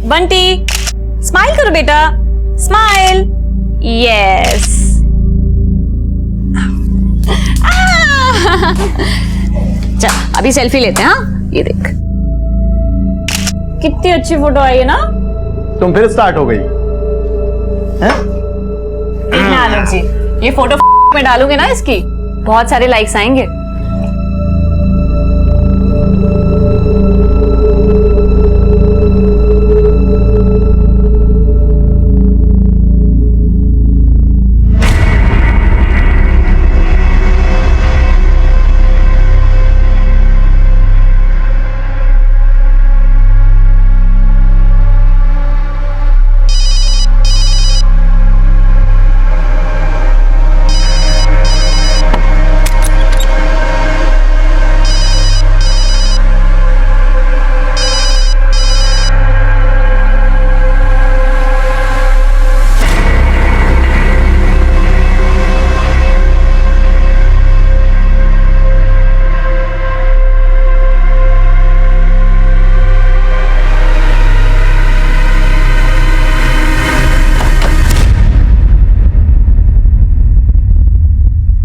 Bunty smile करो बेटा, smile. Yes. चल अभी सेल्फी लेते हैं। हाँ ये देख कितनी अच्छी फोटो आई है ना। तुम फिर स्टार्ट हो गई हैं? आलोक जी, ये फोटो में डालूंगे ना इसकी बहुत सारे लाइक्स आएंगे।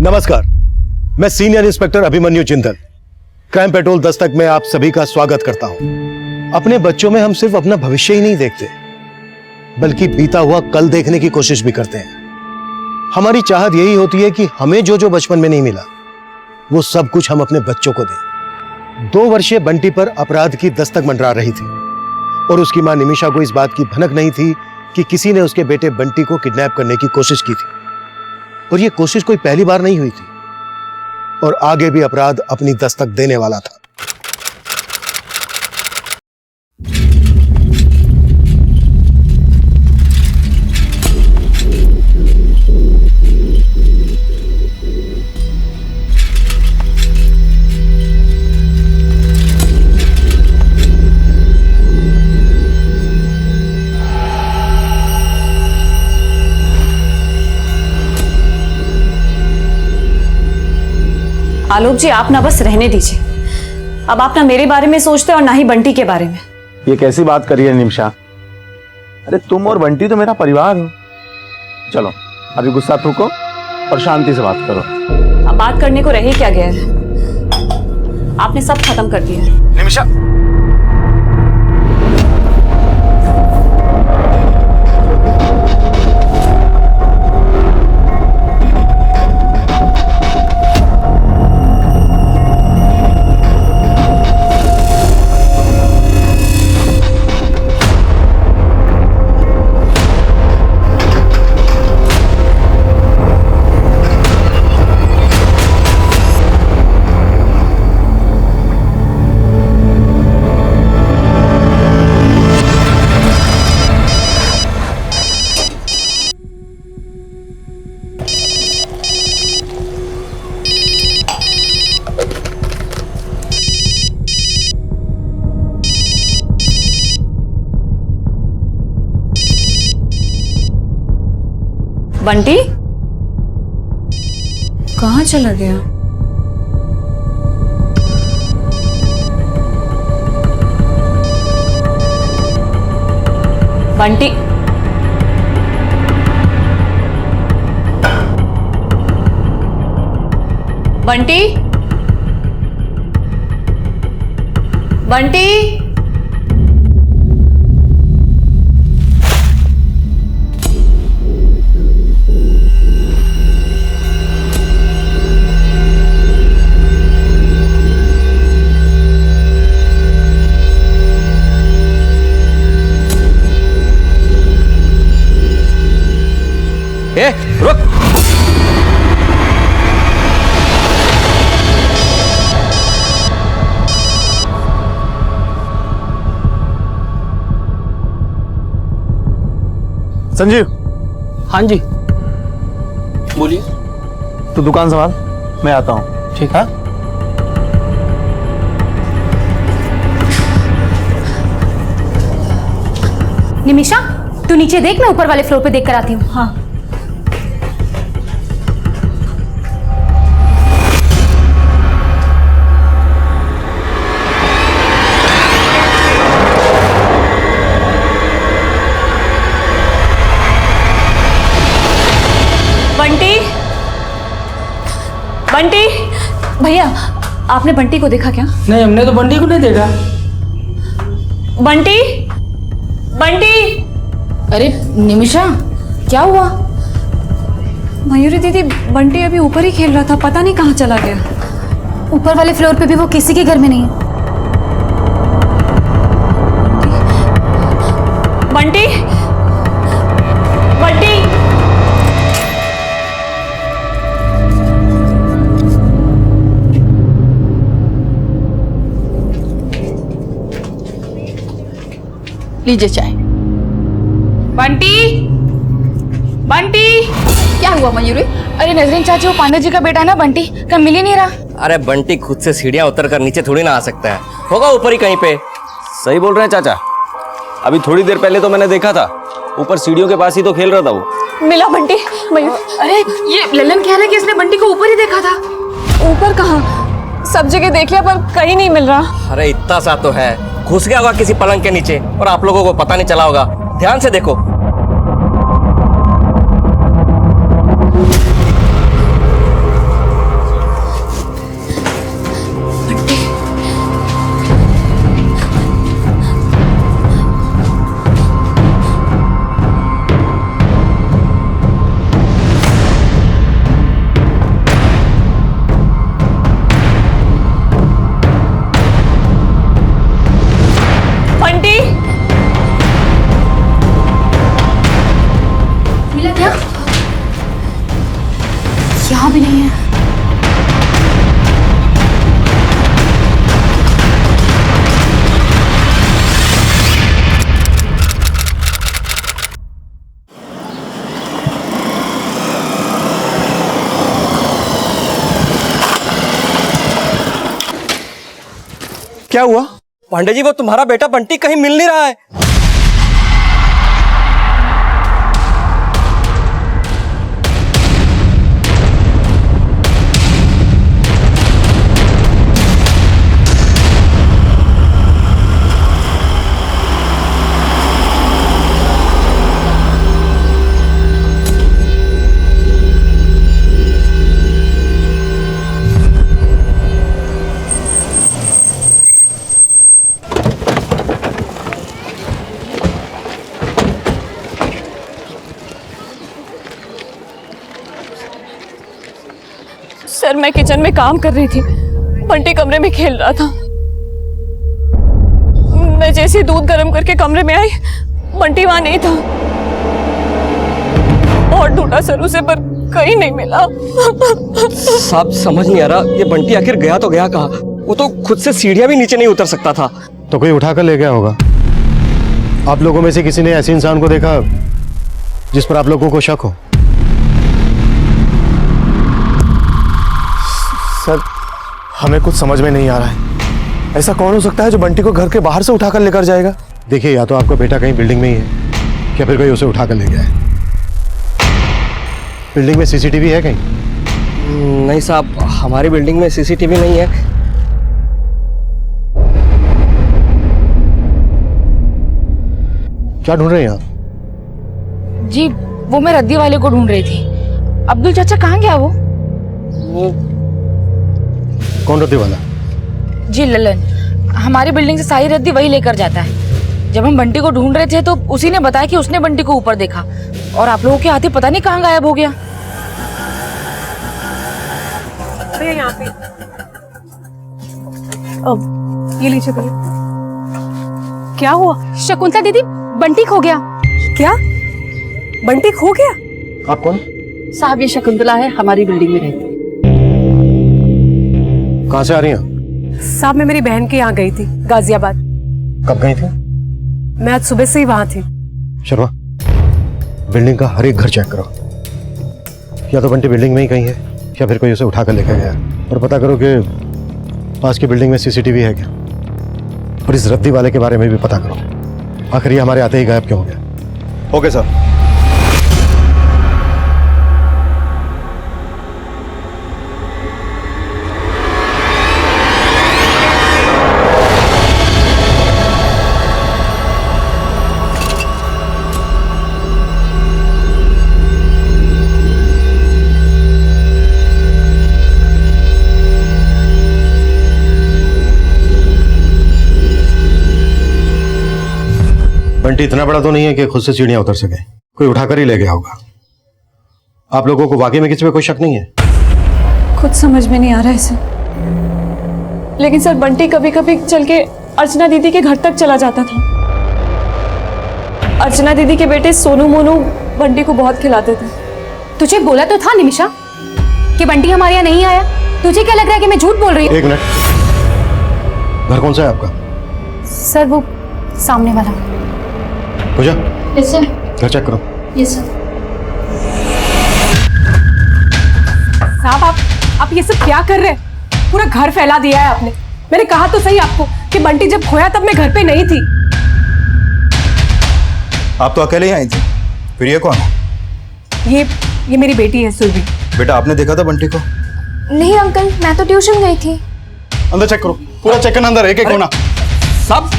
नमस्कार, मैं senior inspector Abhimanyu Jindal, crime petrol Dastak में आप सभी का स्वागत करता हूं। अपने बच्चों में हम सिर्फ अपना भविष्य ही नहीं देखते, बल्कि बीता हुआ कल देखने की कोशिश भी करते हैं। हमारी चाहत यही होती है कि हमें जो जो बचपन में नहीं मिला, वो सब कुछ हम अपने बच्चों को दें। 2 वर्षीय बंटी पर अपराध की दस्तक मंडरा रही थी और उसकी मां निमिषा को इस बात की भनक नहीं थी कि किसी ने उसके बेटे बंटी को किडनैप करने की कोशिश की थी। और यह कोशिश कोई पहली बार नहीं हुई थी और आगे भी अपराध अपनी दस्तक देने वाला था। आलोक जी आप ना बस रहने दीजिए। अब आप ना मेरे बारे में सोचते और ना ही बंटी के बारे में। ये कैसी बात करी है निमिषा? अरे तुम और बंटी तो मेरा परिवार हो। चलो अभी गुस्सा थूको और शांति से बात करो। अब बात करने को रह ही क्या गया है? आपने सब खत्म कर दिया है। निमिषा बंटी कहाँ चला गया? बंटी बंटी बंटी ए रुक। संजीव। हाँ जी बोलिए। तू दुकान संभाल, मैं आता हूँ। ठीक है। निमिषा तू नीचे देख, मैं ऊपर वाले फ्लोर पे देख कर आती हूँ। हाँ भैया आपने बंटी को देखा क्या? नहीं, हमने तो बंटी को नहीं देखा। बंटी, बंटी। अरे निमिषा, क्या हुआ? मयूरी दीदी, बंटी अभी ऊपर ही खेल रहा था, पता नहीं कहाँ चला गया। ऊपर वाले फ्लोर पे भी वो किसी के घर में नहीं है। बंटी, बंटी। लीजिए चाय। बंटी, बंटी। क्या हुआ मयूरी? अरे नजरीन चाची, वो पांडे जी का बेटा है ना बंटी, कहीं मिल ही नहीं रहा। अरे बंटी खुद से सीढ़ियां उतर कर नीचे थोड़ी ना आ सकता है, होगा ऊपर ही कहीं पे। सही बोल रहे हैं चाचा, अभी थोड़ी देर पहले तो मैंने देखा था, ऊपर सीढ़ियों के पास ही तो खेल रहा था वो। मिला बंटी? मयूर, अरे ये ललन कह रहा है कि इसने बंटी को ऊपर ही देखा था। ऊपर कहाँ? सब जगह देख लिया पर कहीं नहीं मिल रहा। अरे इतना सा तो है, घुस गया होगा किसी पलंग के नीचे और आप लोगों को पता नहीं चला होगा। ध्यान से देखो। बंटी, मिला क्या? यहाँ भी नहीं है। क्या हुआ? पांडे जी, वो तुम्हारा बेटा बंटी कहीं मिल नहीं रहा है। सर मैं किचन में काम कर रही थी, बंटी कमरे में खेल रहा था। मैं जैसे ही दूध गर्म करके कमरे में आई, बंटी वहां नहीं था। और ढूंढा सर उसे पर कहीं नहीं मिला। साहब समझ नहीं आ रहा, ये बंटी आखिर गया तो गया कहाँ? वो तो खुद से सीढ़ियां भी नीचे नहीं उतर सकता था। तो कोई उठाकर ले गया होगा। आप लोगों में से किसी ने ऐसे इंसान को देखा जिस पर आप लोगों को शक हो? सर हमें कुछ समझ में नहीं आ रहा है, ऐसा कौन हो सकता है जो बंटी को घर के बाहर से उठाकर लेकर जाएगा? देखिए, या तो आपका बेटा कहीं बिल्डिंग में ही है या फिर कोई उसे उठाकर ले गया है। बिल्डिंग में सीसीटीवी है कहीं? नहीं साहब, हमारी बिल्डिंग में सीसीटीवी नहीं है। क्या ढूंढ रहे हैं आप? जी वो मैं रद्दी वाले को ढूंढ रही थी। अब्दुल चाचा कहाँ गया वो? कौन रद्दी वाला? जी ललन, हमारी बिल्डिंग से सारी रद्दी वही लेकर जाता है। जब हम बंटी को ढूंढ रहे थे तो उसी ने बताया कि उसने बंटी को ऊपर देखा और आप लोगों के आते पता नहीं कहाँ गायब हो गया। यहाँ पे अब ये लीजिए भैया। क्या हुआ? शकुंतला दीदी, बंटी खो गया। क्या? बंटी खो गया? आप कौन? साहब ये शकुंतला है, हमारी बिल्डिंग में रहती है। कहाँ से आ रही हैं? साहब मैं मेरी बहन के यहाँ गई थी, गाजियाबाद। कब गई थी? मैं आज सुबह से ही वहां थी। शर्मा, बिल्डिंग का हर एक घर चेक करो। या तो बंटी बिल्डिंग में ही कहीं है या फिर कोई उसे उठाकर लेकर गया। और पता करो कि पास की बिल्डिंग में सीसीटीवी है क्या। और इस रद्दी वाले के बारे में भी पता करो, आखिर ये हमारे आते ही गायब क्यों हो गया। Okay sir. बंटी इतना बड़ा तो नहीं है कि खुद से सीढ़ियां उतर सके, कोई उठाकर ही ले गया होगा। आप लोगों को वाकई में किसी पे कोई शक नहीं है? कुछ समझ में नहीं आ रहा है सर, लेकिन सर बंटी कभी कभी चल के अर्चना दीदी के घर तक चला जाता था। अर्चना दीदी के बेटे सोनू मोनू बंटी को बहुत खिलाते थे। तुझे बोला तो था निमिषा कि बंटी हमारे यहाँ नहीं आया। तुझे क्या लग रहा है कि मैं झूठ बोल रही हूँ? एक मिनट, घर कौन सा है आपका? सर वो सामने वाला। पूजा, यस सर। घर चेक करो। Yes sir. साहब आप ये सब क्या कर रहे हैं? पूरा घर फैला दिया है आपने। मैंने कहा तो सही आपको कि बंटी जब खोया तब मैं घर पे नहीं थी। आप तो अकेले ही आई थी, फिर ये कौन है? ये मेरी बेटी है सुरभि। बेटा आपने देखा था बंटी को? नहीं अंकल, मैं तो ट्यूशन गई थी। अंदर चेक करो, पूरा चेक करना, अंदर एक एक कोना। सब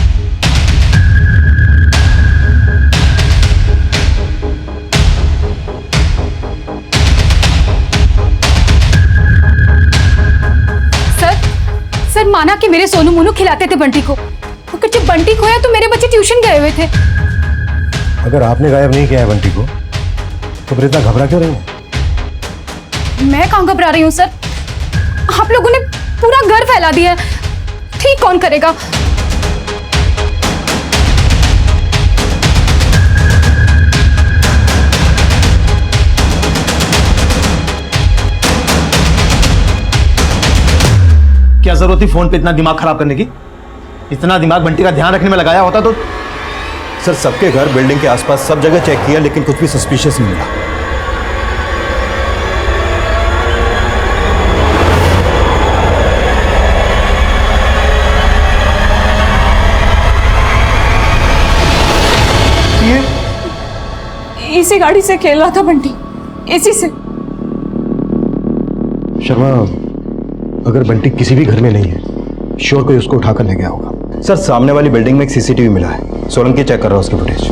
सर माना कि मेरे सोनू मोनू खिलाते थे बंटी को, मगर जब बंटी खोया तो मेरे बच्चे ट्यूशन गए हुए थे। अगर आपने गायब नहीं किया है बंटी को, तो फिर इतना घबरा क्यों रही है? मैं कहाँ घबरा रही हूँ सर, आप लोगों ने पूरा घर फैला दिया है। ठीक कौन करेगा? क्या जरूरत थी फोन पे इतना दिमाग खराब करने की? इतना दिमाग बंटी का ध्यान रखने में लगाया होता तो। सर सबके घर, बिल्डिंग के आसपास सब जगह चेक किया, लेकिन कुछ भी सस्पिशियस नहीं मिला। इसी गाड़ी से खेल रहा था बंटी, इसी से। शर्मा, अगर बंटी किसी भी घर में नहीं है, श्योर कोई उसको उठाकर ले गया होगा। सर सामने वाली बिल्डिंग में एक सीसीटीवी मिला है, सोलंकी चेक कर रहा है उसकी फुटेज।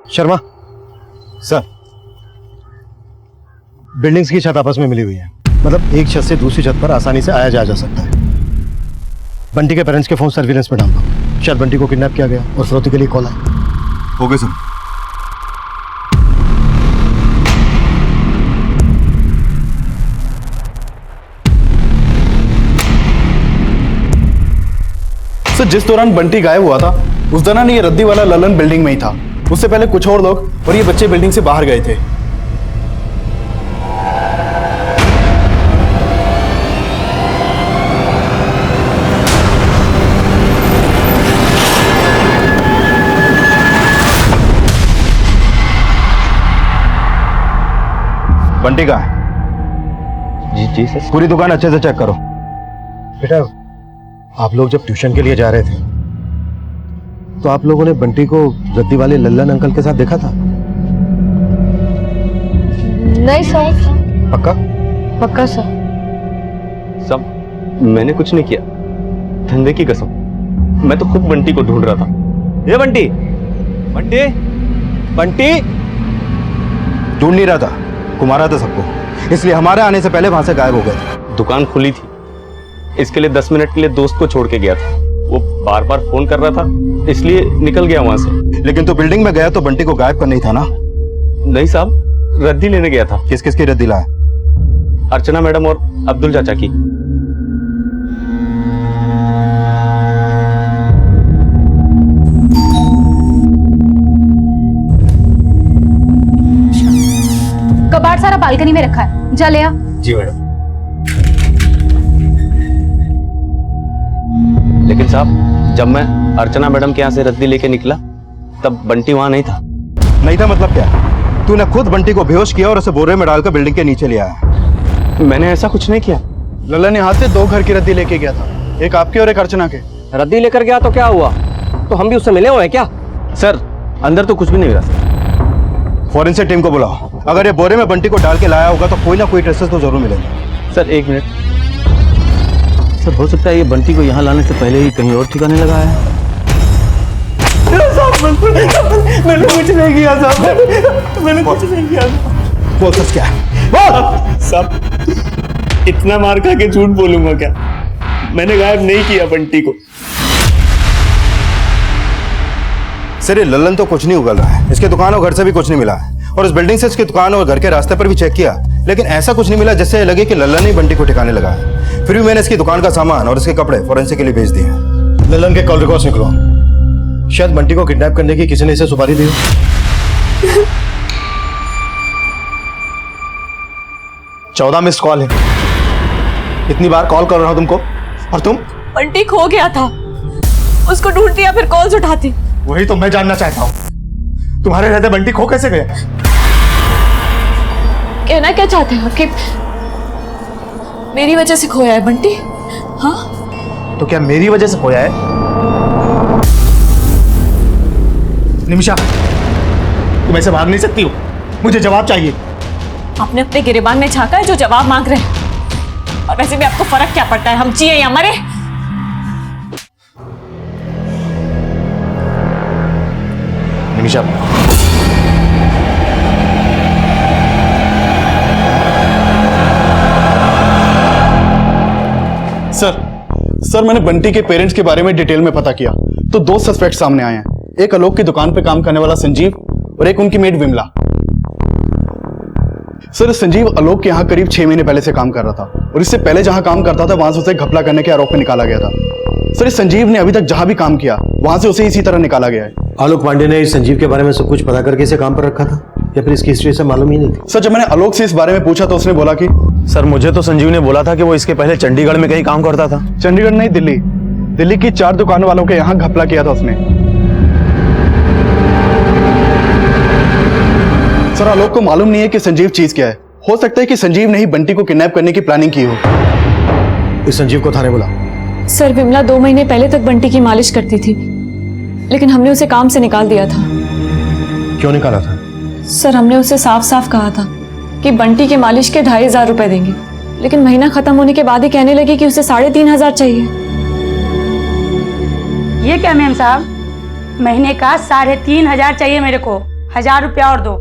शर्मा सर बिल्डिंग्स की छत आपस में मिली हुई है, मतलब एक छत से दूसरी छत पर आसानी से आया जाया जा सकता है। बंटी के पेरेंट्स के फोन सर्विलेंस में डाल दो, शायद बंटी को किडनैप किया गया और फिरौती के लिए कॉल आया। हो गए सर। सर जिस दौरान बंटी गायब हुआ था उस दौरान ये रद्दी वाला ललन बिल्डिंग में ही था। उससे पहले कुछ और लोग और ये बच्चे बिल्डिंग से बाहर गए थे। बंटी कहाँ है? जी सर। पूरी दुकान अच्छे से चेक करो। बेटा, आप लोग जब ट्यूशन के लिए जा रहे थे तो आप लोगों ने बंटी को रद्दी वाले लल्लन अंकल के साथ देखा था? नहीं सर। पक्का? पक्का सर। सब मैंने कुछ नहीं किया, धंधे की कसम। मैं तो खुद बंटी को ढूंढ रहा था। ये बंटी बंटी बंटी ढूंढ नहीं रहा था, घुमा रहा था सबको, इसलिए हमारे आने से पहले वहां से गायब हो गए थे। दुकान खुली थी, इसके लिए 10 मिनट के लिए दोस्त को छोड़ के गया था। वो बार बार फोन कर रहा था, इसलिए निकल गया वहां से। लेकिन तो बिल्डिंग में गया तो बंटी को गायब करना ही था ना? नहीं साहब, रद्दी लेने गया था। किस किस की रद्दी लाया? अर्चना मैडम और अब्दुल चाचा की। कबाड़ सारा बालकनी में रखा है, जा ले आ। जी मैडम। लेकिन साहब, जब मैं अर्चना मैडम के यहाँ से रद्दी लेके निकला तब बंटी वहां नहीं था। नहीं था मतलब क्या? तूने खुद बंटी को बेहोश किया और उसे बोरे में डालकर बिल्डिंग के नीचे ले आया। मैंने ऐसा कुछ नहीं किया। ललन यहाँ से 2 घर की रद्दी लेके गया था, एक आपके और एक अर्चना के। रद्दी लेकर गया तो क्या हुआ? तो हम भी उससे मिले हुए हैं क्या? सर अंदर तो कुछ भी नहीं मिला सर। फॉरेंसिक टीम को बुलाओ। अगर ये बोरे में बंटी को डाल के लाया होगा तो कोई ना कोई ट्रेसेस तो जरूर मिलेंगे। सर एक मिनट सर, हो सकता है ये बंटी को यहाँ लाने से पहले ही कहीं और ठिकाने लगा है। मैंने कुछ नहीं किया साहब, मैंने कुछ नहीं किया। बोल सच क्या है? बोल। साहब इतना मार खा के झूठ बोलूंगा क्या? मैंने गायब नहीं किया बंटी को। सर ये लल्लन तो कुछ नहीं उगल रहा है। इसके दुकान और घर से भी कुछ नहीं मिला है, और इस बिल्डिंग से इसकी दुकान और घर के रास्ते पर भी चेक किया, लेकिन ऐसा कुछ नहीं मिला जिससे लगे कि लल्लन ही बंटी को ठिकाने लगा है। फिर भी मैंने इसकी दुकान का सामान और इसके कपड़े फॉरेंसिक के लिए भेज दिए हैं। लल्लन के कॉल रिकॉर्ड्स निकलो। शायद बंटी को किडनैप करने की किसी ने इसे सुपारी दी हो। 14 मिस्ड कॉल है। इतनी बार कॉल कर रहा हूं तुमको, और तुम? बंटी खो गया था, उसको ढूंढ लिया, फिर कॉल्स उठाती। वही तो मैं जानना चाहता हूं, तुम्हारे रहते बंटी खो कैसे गया? कहना क्या चाहते हैं आप कि मेरी वजह से खोया है बंटी? हाँ, तो क्या मेरी वजह से खोया है? निमिषा, तुम ऐसे भाग नहीं सकती हो, मुझे जवाब चाहिए। आपने अपने गिरेबान में झांका है जो जवाब मांग रहे हैं। और वैसे भी आपको फर्क क्या पड़ता है, हम जिए या मरे? निमिषा, सर मैंने बंटी के पेरेंट्स के बारे में डिटेल में पता किया तो 2 सस्पेक्ट सामने आए हैं। एक आलोक की दुकान पे काम करने वाला संजीव और एक उनकी मेड विमला। सर संजीव आलोक के यहाँ करीब 6 महीने पहले से काम कर रहा था, और इससे पहले जहां काम करता था वहां से उसे घपला करने के आरोप में निकाला गया था। सर इस संजीव ने अभी तक जहां भी काम किया वहां से उसे इसी तरह निकाला गया है। आलोक पांडे ने इस संजीव के बारे में सब कुछ पता करके इसे काम पर रखा था, या फिर इसकी हिस्ट्री से मालूम ही नहीं थी? सर जब मैंने आलोक से इस बारे में पूछा तो उसने बोला कि सर मुझे तो संजीव ने बोला था कि वो इसके पहले चंडीगढ़ में कहीं काम करता था। चंडीगढ़ नहीं, दिल्ली की 4 दुकानों वालों के यहाँ घपला किया था उसने। सर आलोक को मालूम नहीं है कि संजीव चीज क्या है। हो सकता है कि संजीव ने ही बंटी को किडनैप करने की प्लानिंग की हो। इस संजीव को थाने बुला। सर विमला 2 महीने पहले तक बंटी की मालिश करती थी, लेकिन हमने उसे काम से निकाल दिया था। क्यों निकाला था? सर हमने उसे साफ साफ कहा था कि बंटी के मालिश के 2500 रुपए देंगे, लेकिन महीना खत्म होने के बाद ही कहने लगी कि उसे 3500 चाहिए। ये क्या मैम साहब, महीने का 3500 चाहिए मेरे को, 1000 रुपया और दो।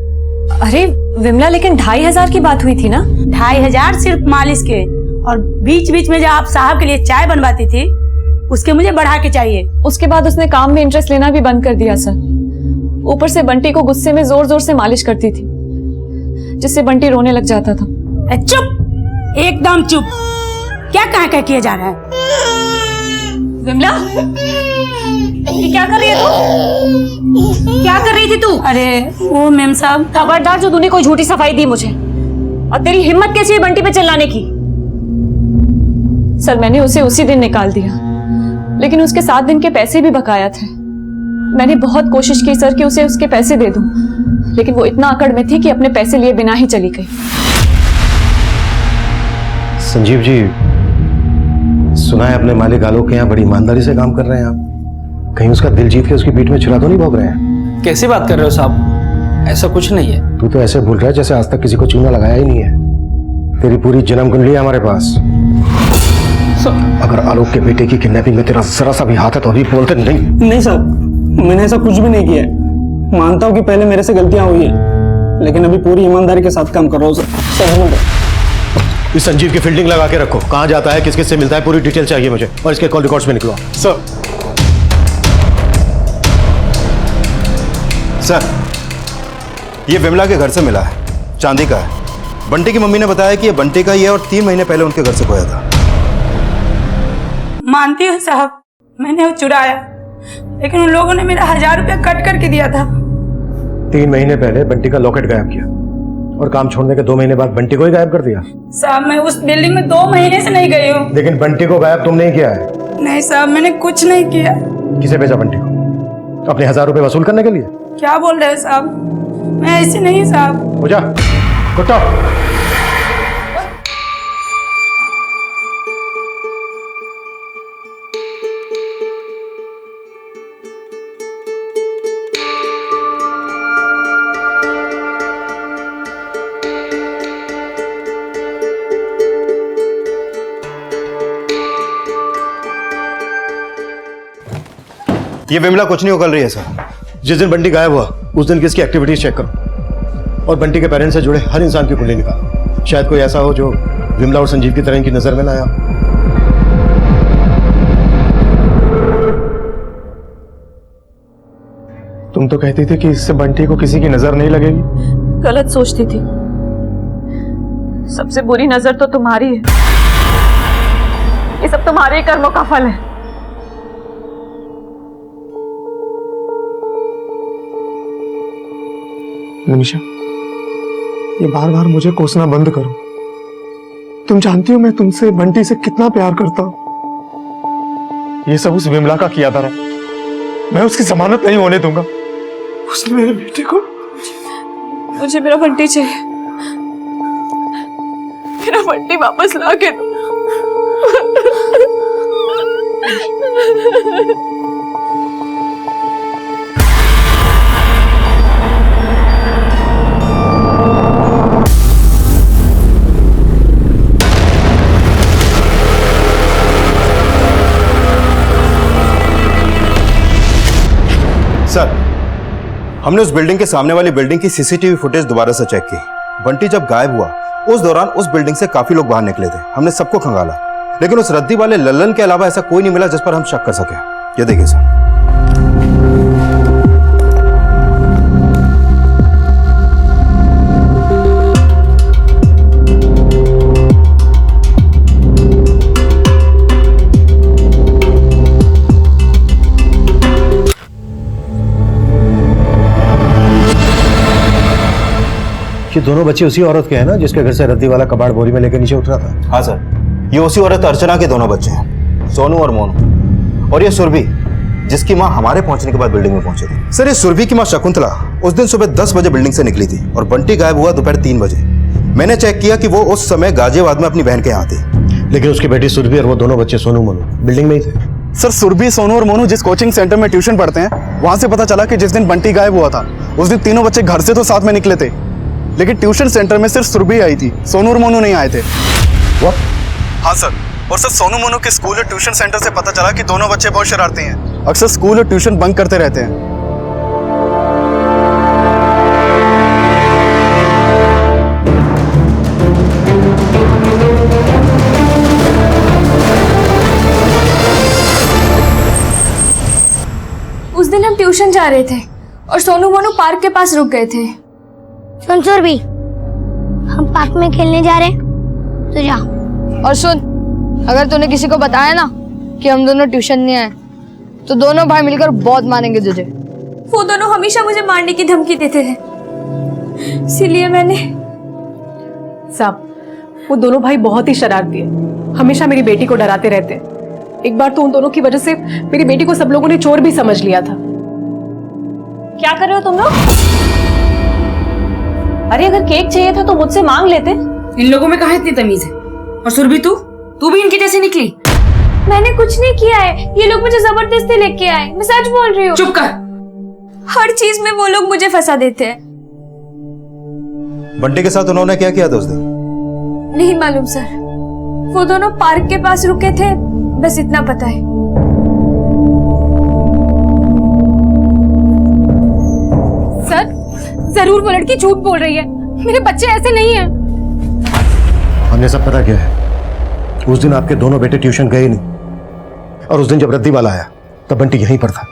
अरे विमला, लेकिन 2500 की बात हुई थी ना? 2500 सिर्फ मालिश के, और बीच बीच में जो आप साहब के लिए चाय बनवाती थी उसके मुझे बढ़ा के चाहिए। उसके बाद उसने काम में इंटरेस्ट लेना भी बंद कर दिया सर। ऊपर से बंटी को गुस्से में जोर जोर से मालिश करती थी, जिससे बंटी रोने लग जाता था। चुप, एकदम चुप। क्या कहा किया जा रहा है? विमला, ये क्या कर रही है तू? क्या कर रही थी तू? अरे वो मैम साहब, खबरदार जो तूने कोई झूठी सफाई दी मुझे, और तेरी हिम्मत कैसी है बंटी पे चिल्लाने की? सर मैंने उसे उसी दिन निकाल दिया, लेकिन उसके 7 दिन के पैसे भी बकाया थे। मैंने बहुत कोशिश की सर कि उसे उसके पैसे दे दूं, लेकिन वो इतना अकड़ में थी कि अपने पैसे लिए बिना ही चली गई। संजीव जी, सुना है अपने मालिक आलोक के यहाँ बड़ी ईमानदारी से काम कर रहे हैं आप। कहीं उसका दिल जीत के उसकी पीठ में छुरा तो नहीं भोग रहे हैं? कैसी बात कर रहे हो साहब, ऐसा कुछ नहीं है। तू तो ऐसे भूल रहा है जैसे आज तक किसी को चूना लगाया ही नहीं है। तेरी पूरी जन्म कुंडली है हमारे पास। अगर आलोक के बेटे की किडनैपिंग में तेरा जरा सा भी हाथ है तो अभी बोलते नहीं साहब, मैंने ऐसा कुछ भी नहीं किया है। मानता हूँ कि पहले मेरे से गलतियां हुई है, लेकिन अभी पूरी ईमानदारी के साथ काम कर रहा हूँ सर। इस संजीव की फील्डिंग लगा के रखो। कहाँ जाता है, किस किस से मिलता है, पूरी डिटेल चाहिए मुझे, और इसके कॉल रिकॉर्ड्स में निकलवा। सर ये विमला के घर से मिला है, चांदी का है। बंटी की मम्मी ने बताया कि ये बंटी का ही है और 3 महीने पहले उनके घर से खोया था। मानती हूँ साहब, मैंने वो चुराया, लेकिन उन लोगों ने मेरा 1000 रुपया कट करके दिया था। 3 महीने पहले बंटी का लॉकेट गायब किया, और काम छोड़ने के 2 महीने बाद बंटी को ही गायब कर दिया। साहब मैं उस बिल्डिंग में 2 महीने से नहीं गई हूँ। लेकिन बंटी को गायब तुम नहीं किया है। नहीं साहब, मैंने कुछ नहीं किया। किसे भेजा बंटी को? अपने 1000 रुपए वसूल करने के लिए? क्या बोल रहे हैं साहब, मैं ऐसी नहीं साहब। हो जा कुत्ता। ये विमला कुछ नहीं उगल रही है सर। जिस दिन बंटी गायब हुआ उस दिन की इसकी एक्टिविटीज चेक करो और बंटी के पेरेंट्स से जुड़े हर इंसान की कुंडली निकालो। शायद कोई ऐसा हो जो विमला और संजीव की तरह इनकी नजर में ना आया। तुम तो कहती थी कि इससे बंटी को किसी की नजर नहीं लगेगी। गलत सोचती थी। सबसे बुरी नजर तो तुम्हारी है। ये सब तुम्हारे ही कर्मों का फल है। निमिषा, ये बार बार मुझे कोसना बंद करो। तुम जानती हो मैं तुमसे बंटी से कितना प्यार करता हूं। ये सब उस विमला का किया था। मैं उसकी जमानत नहीं होने दूंगा। उसने मेरे बेटे को। मुझे मेरा बंटी चाहिए। मेरा बंटी वापस ला के दो। सर, हमने उस बिल्डिंग के सामने वाली बिल्डिंग की सीसीटीवी फुटेज दोबारा से चेक की। बंटी जब गायब हुआ उस दौरान उस बिल्डिंग से काफी लोग बाहर निकले थे। हमने सबको खंगाला, लेकिन उस रद्दी वाले लल्लन के अलावा ऐसा कोई नहीं मिला जिस पर हम शक कर सके। ये देखिए सर। ये दोनों बच्चे उसी औरत के हैं ना जिसके घर से रद्दी वाला कबाड़ बोरी में लेकर नीचे उतरा था? हाँ सर, ये उसी औरत अर्चना के दोनों बच्चे हैं, सोनू और मोनू। और ये सुरभि, जिसकी माँ हमारे पहुंचने के बाद बिल्डिंग में पहुंची थी। सर, ये सुरभि की माँ शकुंतला उस दिन सुबह 10 बजे बिल्डिंग से निकली थी और बंटी गायब हुआ दोपहर 3 बजे। मैंने चेक किया कि वो उस समय गाजियाबाद में अपनी बहन के यहाँ थी। लेकिन उसकी बेटी सुरभि और वो दोनों बच्चे सोनू मोनू बिल्डिंग में ही थे। सर, सुरभि, सोनू और मोनू जिस कोचिंग सेंटर में ट्यूशन पढ़ते हैं वहां से पता चला कि जिस दिन बंटी गायब हुआ था उस दिन तीनों बच्चे घर से तो साथ में निकले थे, लेकिन ट्यूशन सेंटर में सिर्फ सुरभि आई थी, सोनू और मोनू नहीं आए थे। हाँ सर, और सर सोनू मोनू के स्कूल और ट्यूशन सेंटर से पता चला कि दोनों बच्चे बहुत शरारती हैं, अक्सर स्कूल और ट्यूशन बंक करते रहते हैं। उस दिन हम ट्यूशन जा रहे थे और सोनू मोनू पार्क के पास रुक गए थे। सुन सुरभि, हम पार्क में खेलने जा रहे हैं, तो जा। और सुन, अगर तूने किसी को बताया ना कि हम दोनों ट्यूशन नहीं आए तो दोनों भाई मिलकर बहुत मारेंगे तुझे। वो दोनों हमेशा मुझे मारने की धमकी देते थे, इसीलिए मैंने। साहब, वो दोनों भाई बहुत ही शरारती है, हमेशा मेरी बेटी को डराते रहते हैं। एक बार तो उन दोनों की वजह से मेरी बेटी को सब लोगों ने चोर भी समझ लिया था। क्या कर रहे हो तुम लोग? अरे अगर केक चाहिए था तो मुझसे मांग लेते। इन लोगों में कहाँ इतनी तमीज है? और सुरभि, तू भी इनकी जैसी निकली? मैंने कुछ नहीं किया है, ये लोग मुझे जबरदस्ती लेके आए, मैं सच बोल रही हूँ। चुप कर। हर चीज में वो लोग मुझे फंसा देते हैं। बंटी के साथ उन्होंने क्या किया था उस दिन? नहीं मालूम सर, वो दोनों पार्क के पास रुके थे, बस इतना पता है। सर, जरूर वो लड़की झूठ बोल रही है, मेरे बच्चे ऐसे नहीं हैं। हमने सब पता किया है। उस दिन आपके दोनों बेटे ट्यूशन गए नहीं, और उस दिन जब रद्दी वाला आया तब बंटी यहीं पर था।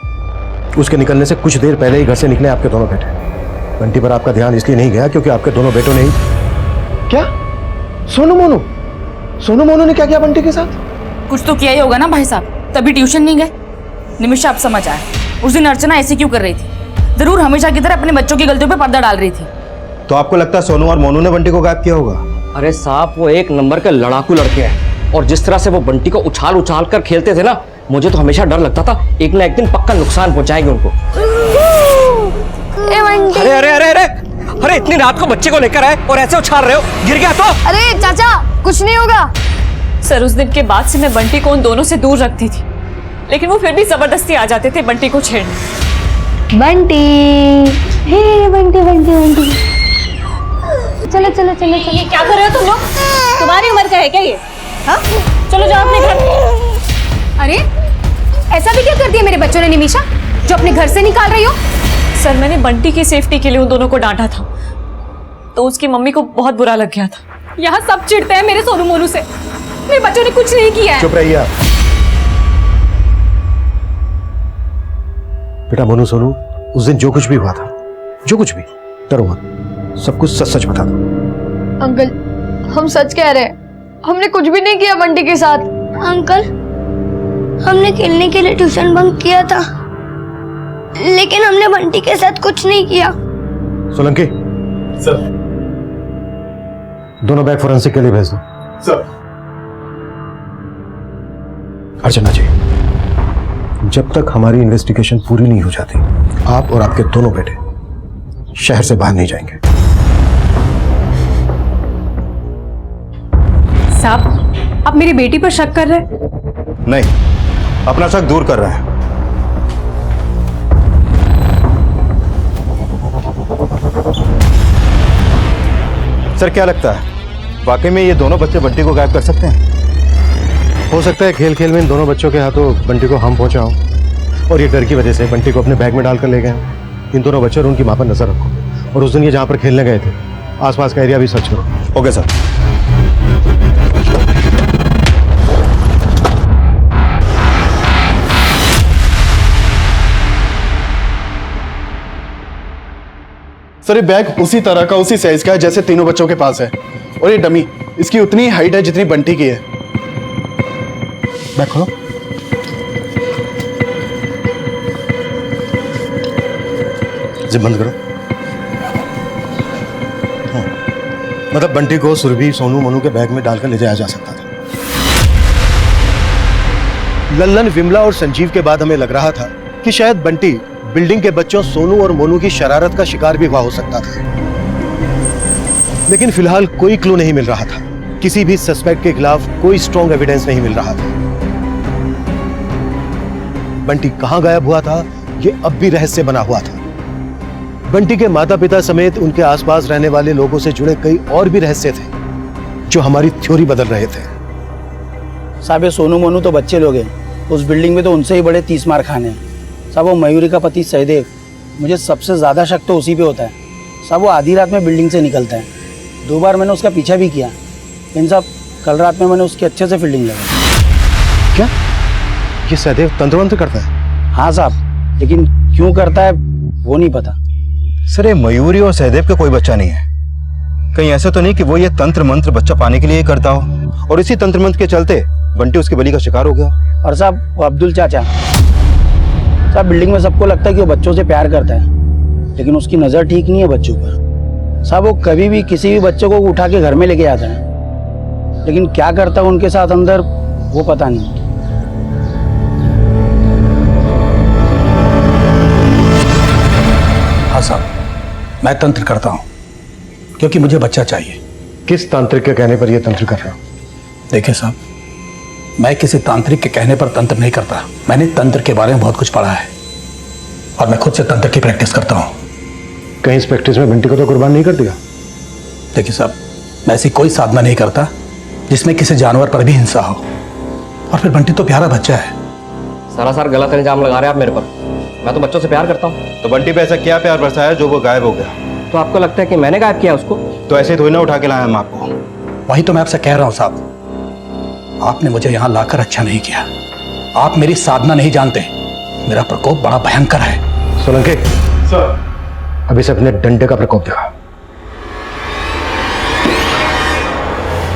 उसके निकलने से कुछ देर पहले ही घर से निकले आपके दोनों बेटे। बंटी पर आपका ध्यान इसलिए नहीं गया क्योंकि आपके दोनों बेटों ने ही। क्या? सोनू मोनू ने क्या किया बंटी के साथ? कुछ तो किया ही होगा ना भाई साहब, तभी ट्यूशन नहीं गए। निमिषा, आप समझ आए उस दिन अर्चना ऐसे क्यों कर रही थी? जरूर हमेशा की तरह अपने बच्चों की गलतियों पे पर्दा डाल रही थी। तो आपको लगता है सोनू और मोनू ने बंटी को गायब किया होगा? अरे साहब, वो एक नंबर के लड़ाकू लड़के हैं, और जिस तरह से वो बंटी को उछाल उछाल कर खेलते थे ना, मुझे तो हमेशा डर लगता था एक ना एक दिन पक्का नुकसान पहुंचाएंगे उनको। अरे अरे अरे अरे अरे, इतनी रात को बच्चे को लेकर आए और ऐसे उछाल रहे हो, गिर गया तो? अरे चाचा, कुछ नहीं होगा। सर, उस दिन के बाद से मैं बंटी को उन दोनों से दूर रखती थी, लेकिन वो फिर भी जबरदस्ती आ जाते थे बंटी को छेड़ने। बंटी, हे बंटी बंटी बंटी, चलो चलो चलो चलो। क्या कर रहे हो तुम लोग? तुम्हारी उम्र का है क्या ये? हाँ, चलो जाओ अपने घर। अरे ऐसा भी क्या कर दिया मेरे बच्चों ने निमिषा? जो अपने घर से निकाल रही हो? सर मैंने बंटी की सेफ्टी के लिए उन दोनों को डांटा था, तो उसकी मम्मी को बहुत बुरा लग गया था। यहाँ सब चिढ़ते हैं मेरे सोनू मोनू से। मेरे बच्चों ने कुछ नहीं किया है। चुप रहिए आप। बेटा मोनू सोनू, उस दिन जो कुछ भी हुआ था, जो कुछ भी, डरो मत, सब कुछ सच सच बता दो। अंकल, हम सच कह रहे हैं, हमने कुछ भी नहीं किया बंटी के साथ। अंकल, हमने खेलने के लिए ट्यूशन बंक किया था, लेकिन हमने बंटी के साथ कुछ नहीं किया। सोलंकी सर। दोनों बैग फोरेंसिक के लिए भेज दो। सर। अर्चना जी, जब तक हमारी इन्वेस्टिगेशन पूरी नहीं हो जाती, आप और आपके दोनों बेटे शहर से बाहर नहीं जाएंगे। साहब, आप मेरी बेटी पर शक कर रहे हैं? नहीं, अपना शक दूर कर रहे हैं। सर क्या लगता है, वाकई में ये दोनों बच्चे बंटी को गायब कर सकते हैं? हो सकता है खेल खेल में इन दोनों बच्चों के हाथों बंटी को हम पहुंचाओ और ये डर की वजह से बंटी को अपने बैग में डालकर ले गए। इन दोनों बच्चों और उनकी मां पर नजर रखो, और उस दिन ये जहां पर खेलने गए थे आसपास का एरिया भी सर्च करो। Okay sir. सर ये बैग उसी तरह का, उसी साइज का है जैसे तीनों बच्चों के पास है, और ये डमी इसकी उतनी हाइट है जितनी बंटी की है। बैग खोलो। जिप बंद करो। मतलब बंटी को सुरभि, सोनू, मोनू के बैग में डालकर ले जाया जा सकता था। लल्लन, विमला और संजीव के बाद हमें लग रहा था कि शायद बंटी बिल्डिंग के बच्चों सोनू और मोनू की शरारत का शिकार भी हुआ हो सकता था, लेकिन फिलहाल कोई क्लू नहीं मिल रहा था। किसी भी सस्पेक्ट के खिलाफ कोई स्ट्रॉन्ग एविडेंस नहीं मिल रहा था। बंटी कहां गायब हुआ था, यह अब भी रहस्य बना हुआ था। बंटी के माता पिता समेत उनके आसपास रहने वाले लोगों से जुड़े कई और भी रहस्य थे जो हमारी थ्योरी बदल रहे थे। साहब ये सोनू मोनू तो बच्चे लोग हैं, उस बिल्डिंग में तो उनसे ही बड़े 30 मार खाने हैं। साहब वो मयूरी का पति सहदेव, मुझे सबसे ज़्यादा शक तो उसी पे होता है। साहब वो आधी रात में बिल्डिंग से निकलता है, 2 बार मैंने उसका पीछा भी किया, लेकिन साहब कल रात में मैंने उसकी अच्छे से फील्डिंग लगाई। क्या ये सहदेव तंत्र मंत्र करता है? हाँ साहब, लेकिन क्यों करता है वो नहीं पता। सर ये मयूरी और सहदेव का कोई बच्चा नहीं है, कहीं ऐसा तो नहीं कि वो ये तंत्र मंत्र बच्चा पाने के लिए करता हो और इसी तंत्र मंत्र के चलते बंटी उसके बलि का शिकार हो गया। और साहब वो अब्दुल चाचा, साहब बिल्डिंग में सबको लगता है कि वो बच्चों से प्यार करता है, लेकिन उसकी नज़र ठीक नहीं है बच्चों पर। साहब वो कभी भी किसी भी बच्चे को उठा के घर में लेके आता है, लेकिन क्या करता है उनके साथ अंदर वो पता नहीं। हाँ साहब, मैं तंत्र करता हूँ क्योंकि मुझे बच्चा चाहिए। किस तांत्रिक के कहने पर यह तंत्र कर रहा हूँ? देखिए साहब, मैं किसी तांत्रिक के कहने पर तंत्र नहीं करता। मैंने तंत्र के बारे में बहुत कुछ पढ़ा है और मैं खुद से तंत्र की प्रैक्टिस करता हूँ। कहीं इस प्रैक्टिस में बंटी को तो कुर्बान नहीं कर दिया? देखिए साहब, मैं ऐसी कोई साधना नहीं करता जिसमें किसी जानवर पर भी हिंसा हो, और फिर बंटी तो प्यारा बच्चा है। सरासर गलत इल्जाम लगा रहे हैं आप मेरे पर। मैं तो बच्चों से प्यार करता हूँ। तो बंटी पे ऐसा क्या प्यार बरसाया जो वो गायब हो गया? तो आपको लगता है कि मैंने गायब किया उसको? तो ऐसे थोड़ी ना उठा के लाया हम आपको। वही तो मैं आपसे कह रहा हूँ साहब, आपने मुझे यहाँ लाकर अच्छा नहीं किया। आप मेरी साधना नहीं जानते, मेरा प्रकोप बड़ा भयंकर है। सोलंकी सर, अभी से अपने डंडे का प्रकोप दिखा।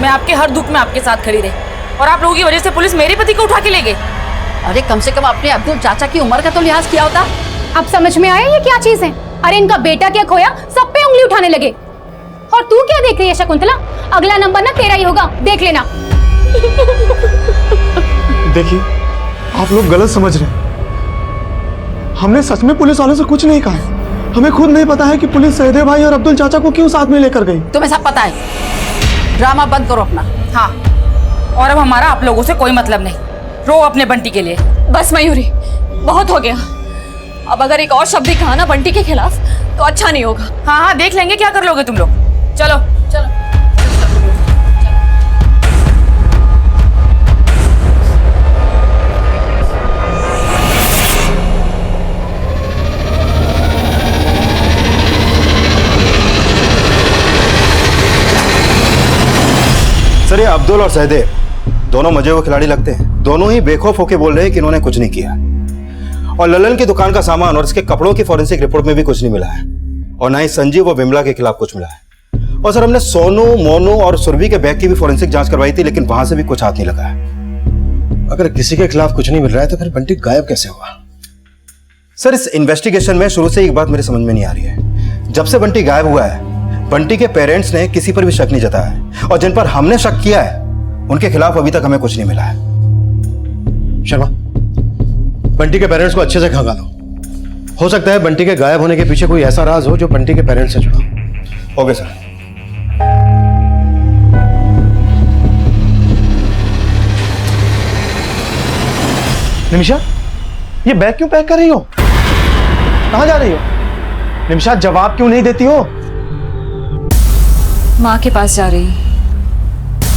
मैं आपके हर दुख में आपके साथ खड़ी रही और आप लोगों की वजह से पुलिस मेरे पति को उठा के ले गई। अरे कम से कम अपने अब्दुल चाचा की उम्र का तो लिहाज किया होता। अब समझ में आया ये क्या चीज है? अरे इनका बेटा क्या खोया, सब पे उंगली उठाने लगे। और तू क्या देख रही है शकुंतला? अगला नंबर ना तेरा ही होगा, देख लेना। देखिए, आप लोग गलत समझ रहे हैं। हमने सच में पुलिस वालों से कुछ नहीं कहा है। हमें खुद नहीं पता है कि पुलिस सहदेव भाई और अब्दुल चाचा को क्यों साथ में लेकर गई। तुम्हें सब पता है, ड्रामा बंद करो अपना। हाँ, और अब हमारा आप लोगों से कोई मतलब नहीं। रो अपने बंटी के लिए। बस मयूरी, बहुत हो गया। अब अगर एक और शब्द भी कहा ना बंटी के खिलाफ तो अच्छा नहीं होगा। हाँ हाँ, देख लेंगे क्या कर लोगे तुम लोग। चलो चलो। अब्दुल और सहदेव दोनों मजे हुए खिलाड़ी लगते हैं। दोनों ही बेखौफ होकर बोल रहे हैं कि इन्होंने कुछ नहीं किया। और ललन की दुकान का सामान और इसके कपड़ों की फॉरेंसिक रिपोर्ट में भी कुछ नहीं मिला है, और ना ही संजीव और विमला के खिलाफ कुछ मिला है। और सर, हमने सोनू, मोनू और सुरभि के बैग की भी फॉरेंसिक जांच करवाई थी, लेकिन वहां से भी कुछ हाथ नहीं लगा है। अगर किसी के खिलाफ कुछ नहीं मिल रहा है तो फिर बंटी गायब कैसे हुआ? सर, इस इन्वेस्टिगेशन में शुरू से एक बात मेरे समझ में नहीं आ रही है। जब से बंटी गायब हुआ है, बंटी के पेरेंट्स ने किसी पर भी शक नहीं जताया है, और जिन पर हमने शक किया है उनके खिलाफ अभी तक हमें कुछ नहीं मिला है। शर्मा, बंटी के पेरेंट्स को अच्छे से खंगालो। हो सकता है बंटी के गायब होने के पीछे कोई ऐसा राज हो जो बंटी के पेरेंट्स से जुड़ा हो। Okay sir. निमिषा, ये बैग क्यों पैक कर रही हो? कहां जा रही हो? निमिषा, जवाब क्यों नहीं देती हो? माँ के पास जा रही।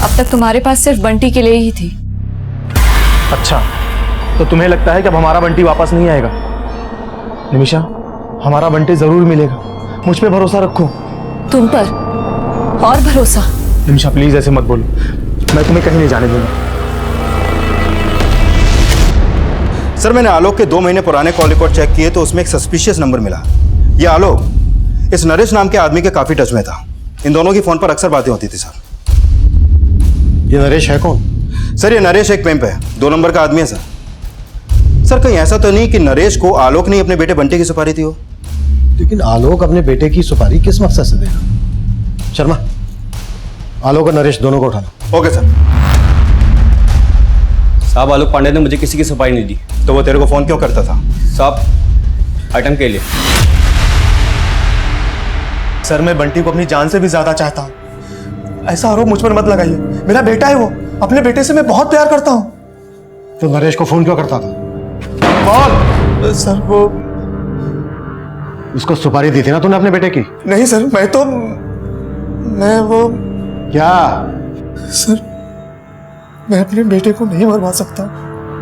अब तक तुम्हारे पास सिर्फ बंटी के लिए ही थी। अच्छा, तो तुम्हें लगता है कि अब हमारा बंटी वापस नहीं आएगा? निमिषा, हमारा बंटी जरूर मिलेगा, मुझ पे भरोसा रखो। तुम पर और भरोसा? निमिषा प्लीज ऐसे मत बोलो, मैं तुम्हें कहीं नहीं जाने दूंगा। सर, मैंने आलोक के 2 महीने पुराने कॉल रिकॉर्ड चेक किए तो उसमें एक सस्पिशियस नंबर मिला। ये आलोक इस नरेश नाम के आदमी के काफी टच में था। इन दोनों की फोन पर अक्सर बातें होती थी। सर, ये नरेश है कौन? सर, ये नरेश एक पिंप है, 2 नंबर का आदमी है। सर, कहीं ऐसा तो नहीं कि नरेश को आलोक ने अपने बेटे बंटी की सुपारी दी हो? लेकिन आलोक अपने बेटे की सुपारी किस मकसद से देगा? शर्मा, आलोक और नरेश दोनों को उठा लो। Okay sir. साहब, आलोक पांडे ने मुझे किसी की सुपारी नहीं दी। तो वो तेरे को फोन क्यों करता था? साहब, आइटम के लिए। सर, मैं बंटी को अपनी जान से भी ज्यादा चाहता हूं। ऐसा आरोप मुझ पर मत लगाइए, मेरा बेटा है वो। अपने बेटे से मैं बहुत प्यार करता हूं। तो नरेश को फोन क्यों करता था? कौन? सर, वो उसको सुपारी दी थी ना तूने अपने बेटे की? नहीं सर, मैं वो क्या? सर, मैं अपने बेटे को नहीं मरवा सकता।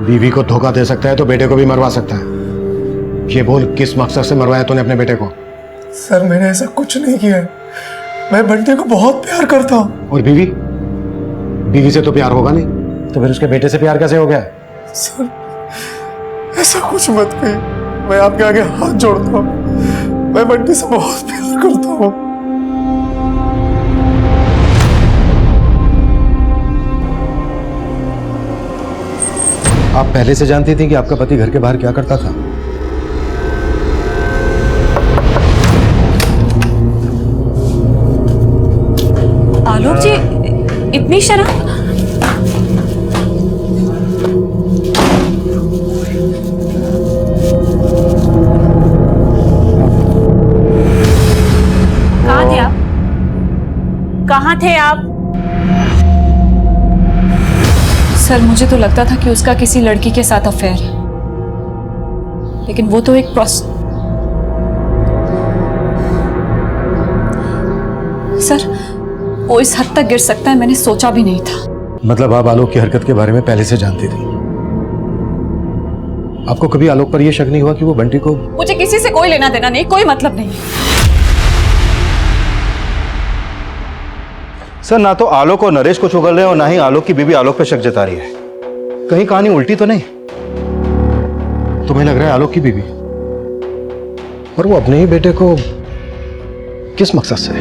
बीवी को धोखा दे सकता है तो बेटे को भी मरवा सकता है। ये बोल, किस मकसद से मरवाया तूने अपने बेटे को? सर, मैंने ऐसा कुछ नहीं किया है। मैं बंटी को बहुत प्यार करता हूँ। और बीवी? बीवी से तो प्यार होगा नहीं, तो फिर उसके बेटे से प्यार कैसे हो गया? सर, ऐसा कुछ मत कहिए, मैं आपके आगे हाथ जोड़ता हूँ। मैं बंटी से बहुत प्यार करता हूँ। आप पहले से जानती थी कि आपका पति घर के बाहर क्या करता था? आलोक जी, इतनी शराब? कहाँ थे आप? कहाँ थे आप? सर, मुझे तो लगता था कि उसका किसी लड़की के साथ अफेयर है, लेकिन वो तो एक सर, वो इस हद तक गिर सकता है मैंने सोचा भी नहीं था। मतलब आप आलोक की हरकत के बारे में पहले से जानती थी? आपको कभी आलोक पर यह शक नहीं हुआ कि वो बंटी को? मुझे किसी से कोई लेना देना नहीं, कोई मतलब नहीं। सर, ना तो आलोक और नरेश को चुगल रहे हैं और ना ही आलोक की बीवी आलोक पे शक जता रही है। कहीं कहानी उल्टी तो नहीं? तुम्हें लग रहा है आलोक की बीवी? और वो अपने ही बेटे को किस मकसद से?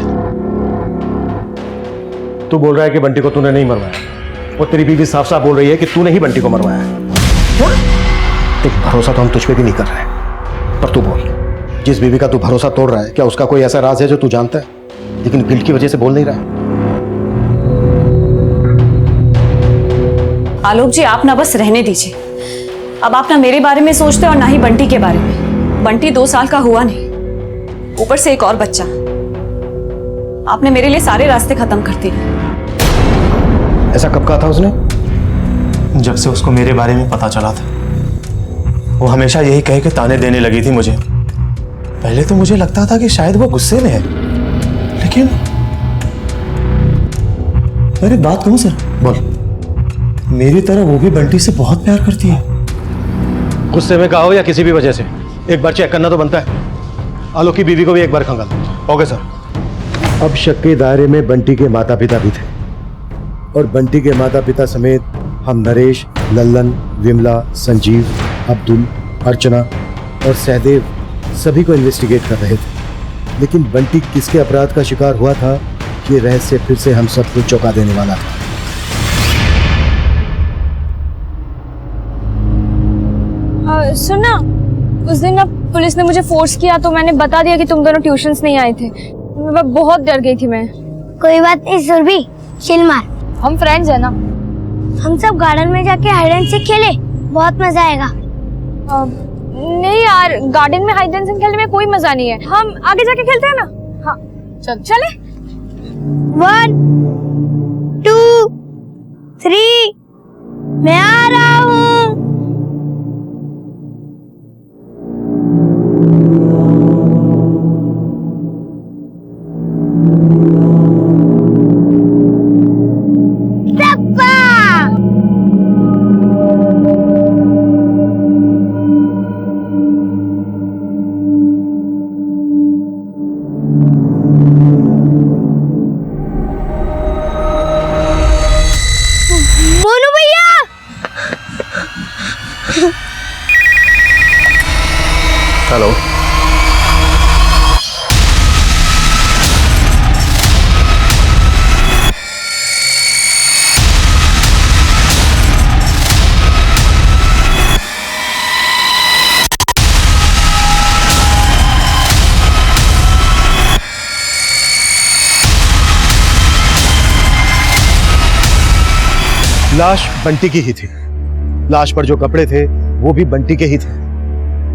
तू बोल रहा है कि बंटी को तूने नहीं मरवाया, और तेरी बीवी साफ साफ बोल रही है कि तूने ही बंटी को मरवाया है। देख, भरोसा तो हम तुझ पे भी नहीं कर रहे, पर तू बोल, जिस बीवी का तू भरोसा तोड़ रहा है, क्या उसका कोई ऐसा राज है जो तू जानता है लेकिन गिल्ट की वजह से बोल नहीं रहा है? आलोक जी, आप ना बस रहने दीजिए। अब आप ना मेरे बारे में सोचते और ना ही बंटी के बारे में। बंटी 2 साल का हुआ नहीं, ऊपर से एक और बच्चा। आपने मेरे लिए सारे रास्ते खत्म कर दिए। ऐसा कब कहा था उसने? जब से उसको मेरे बारे में पता चला था, वो हमेशा यही कह के ताने देने लगी थी मुझे। पहले तो मुझे लगता था कि शायद वो गुस्से में है, लेकिन अरे बात कहूं सर? बोल। मेरी तरह वो भी बंटी से बहुत प्यार करती है। गुस्से में कहा हो या किसी भी वजह से, एक बार चेक करना तो बनता है। आलोक की बीवी को भी एक बार खंगाल। Okay sir. अब शक के दायरे में बंटी के माता पिता भी थे, और बंटी के माता पिता समेत हम नरेश, लल्लन, विमला, संजीव, अब्दुल, अर्चना और सहदेव सभी को इन्वेस्टिगेट कर रहे थे। लेकिन बंटी किसके अपराध का शिकार हुआ था, ये रहस्य फिर से हम सबको चौंका देने वाला था। सुनना, उस दिन ना पुलिस ने मुझे फोर्स किया तो मैंने बता दिया कि तुम दोनों ट्यूशन्स नहीं आए थे। मैं बहुत डर गई थी मैं। कोई बात नहीं सुरभि, चिल मार। हम फ्रेंड्स हैं ना। हम सब गार्डन में जाके हाइड एंड सीक खेले, बहुत मजा आएगा। नहीं यार, गार्डन में हाइड एंड सीक खेलने में कोई मजा नहीं है। हम आगे जाके खेलते हैं ना। हाँ चले। 1 2 3 मैं आ रहा हूँ। हेलो। लाश बंटी की ही थी। लाश पर जो कपड़े थे वो भी बंटी के ही थे।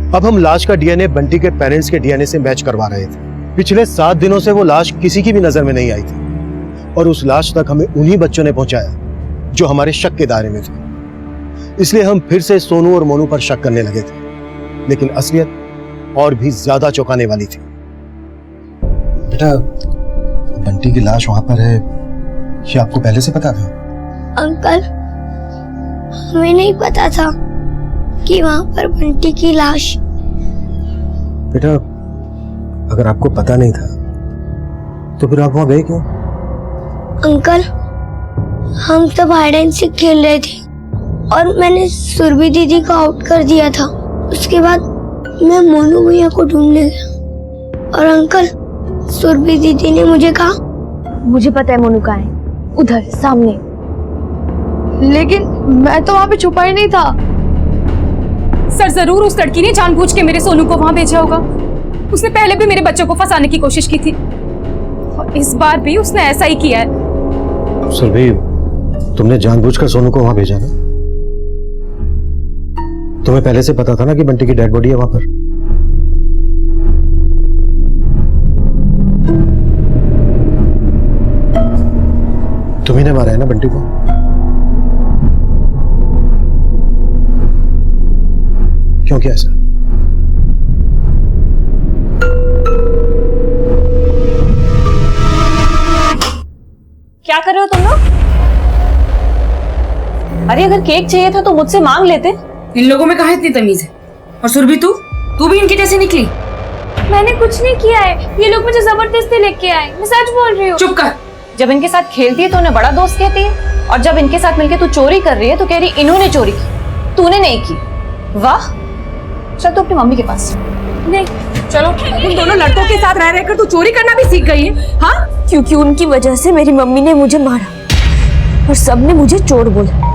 अब हम लाश का डीएनए बंटी के पेरेंट्स के डीएनए से मैच करवा रहे थे। पिछले 7 दिनों से वो लाश किसी की भी नजर में नहीं आई थी और उस लाश तक हमें उन्हीं बच्चों ने पहुंचाया जो हमारे शक के दायरे में थे। इसलिए हम फिर से सोनू और मोनू पर शक करने लगे थे, लेकिन असलियत और भी ज्यादा चौंकाने वाली थी। बेटा, बंटी की लाश वहां पर है, ये आपको पहले से पता था? अंकल, हमें नहीं पता था कि वहां पर बंटी की लाश। बेटा, अगर आपको पता नहीं था तो फिर आप वहां गए क्यों? अंकल, हम सब हाइड एंड सीक खेल रहे थे और मैंने सुरभि दीदी को आउट कर दिया था। उसके बाद मैं मोनू भैया को ढूंढने गया और अंकल, सुरभि दीदी ने मुझे कहा, मुझे पता है मोनू कहाँ है, उधर सामने। लेकिन मैं तो वहां पे छुपा ही नहीं था। सर, जरूर उस लड़की ने जानबूझ के मेरे सोनू को वहां भेजा होगा। उसने पहले भी मेरे बच्चों को फंसाने की कोशिश की थी और इस बार भी उसने ऐसा ही किया है। सुरभि, तुमने जानबूझकर सोनू को वहां भेजा ना? तुम्हें पहले से पता था ना कि बंटी की डेड बॉडी है वहां पर? तुम्ही ने मारा है ना बंटी को? क्यों किया ऐसा? क्या कर रहे हो तुम लोग? अरे अगर केक चाहिए था तो मुझसे मांग लेते। इन लोगों में कहाँ इतनी तमीज है? और सुरभि, तू भी इनकी जैसे निकली? मैंने कुछ नहीं किया है, ये लोग मुझे जबरदस्ती लेके आए। मैं सच बोल रही हूँ। चुप कर। जब इनके साथ खेलती है तो उन्हें बड़ा दोस्त कहती है और जब इनके साथ मिलके तू चोरी कर रही है तो कह रही इन्होंने चोरी की, तूने नहीं की। वाह, चल तू अपनी मम्मी के पास। नहीं, चलो। तुम दोनों लड़कों के साथ रह रहकर तू चोरी करना भी सीख गई है? हाँ, क्योंकि उनकी वजह से मेरी मम्मी ने मुझे मारा और सबने मुझे चोर बोला,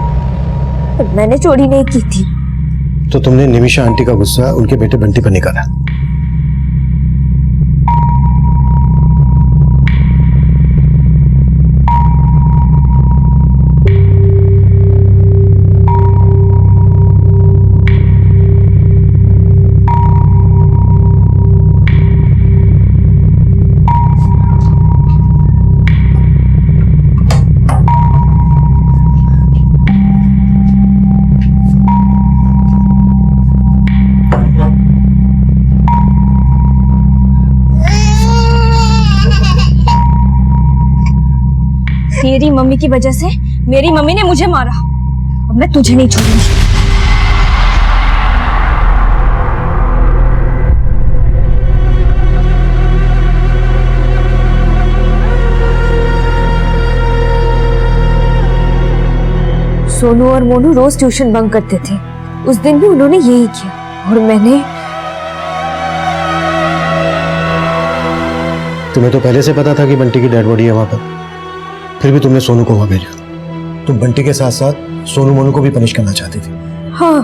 पर मैंने चोरी नहीं की थी। तो तुमने निमिषा आंटी का गुस्सा उनके बेटे बंटी पर निकाला। तेरी मम्मी की वजह से मेरी मम्मी ने मुझे मारा, अब मैं तुझे नहीं छोड़ूंगी। सोनू और मोनू रोज ट्यूशन बंक करते थे, उस दिन भी उन्होंने यही किया और मैंने। तुम्हें तो पहले से पता था कि बंटी की डेड बॉडी है वहां पर, फिर भी तुमने सोनू को वहां भेजा। तुम बंटी के साथ साथ सोनू मोनू को भी पनिश करना चाहती थी। हाँ,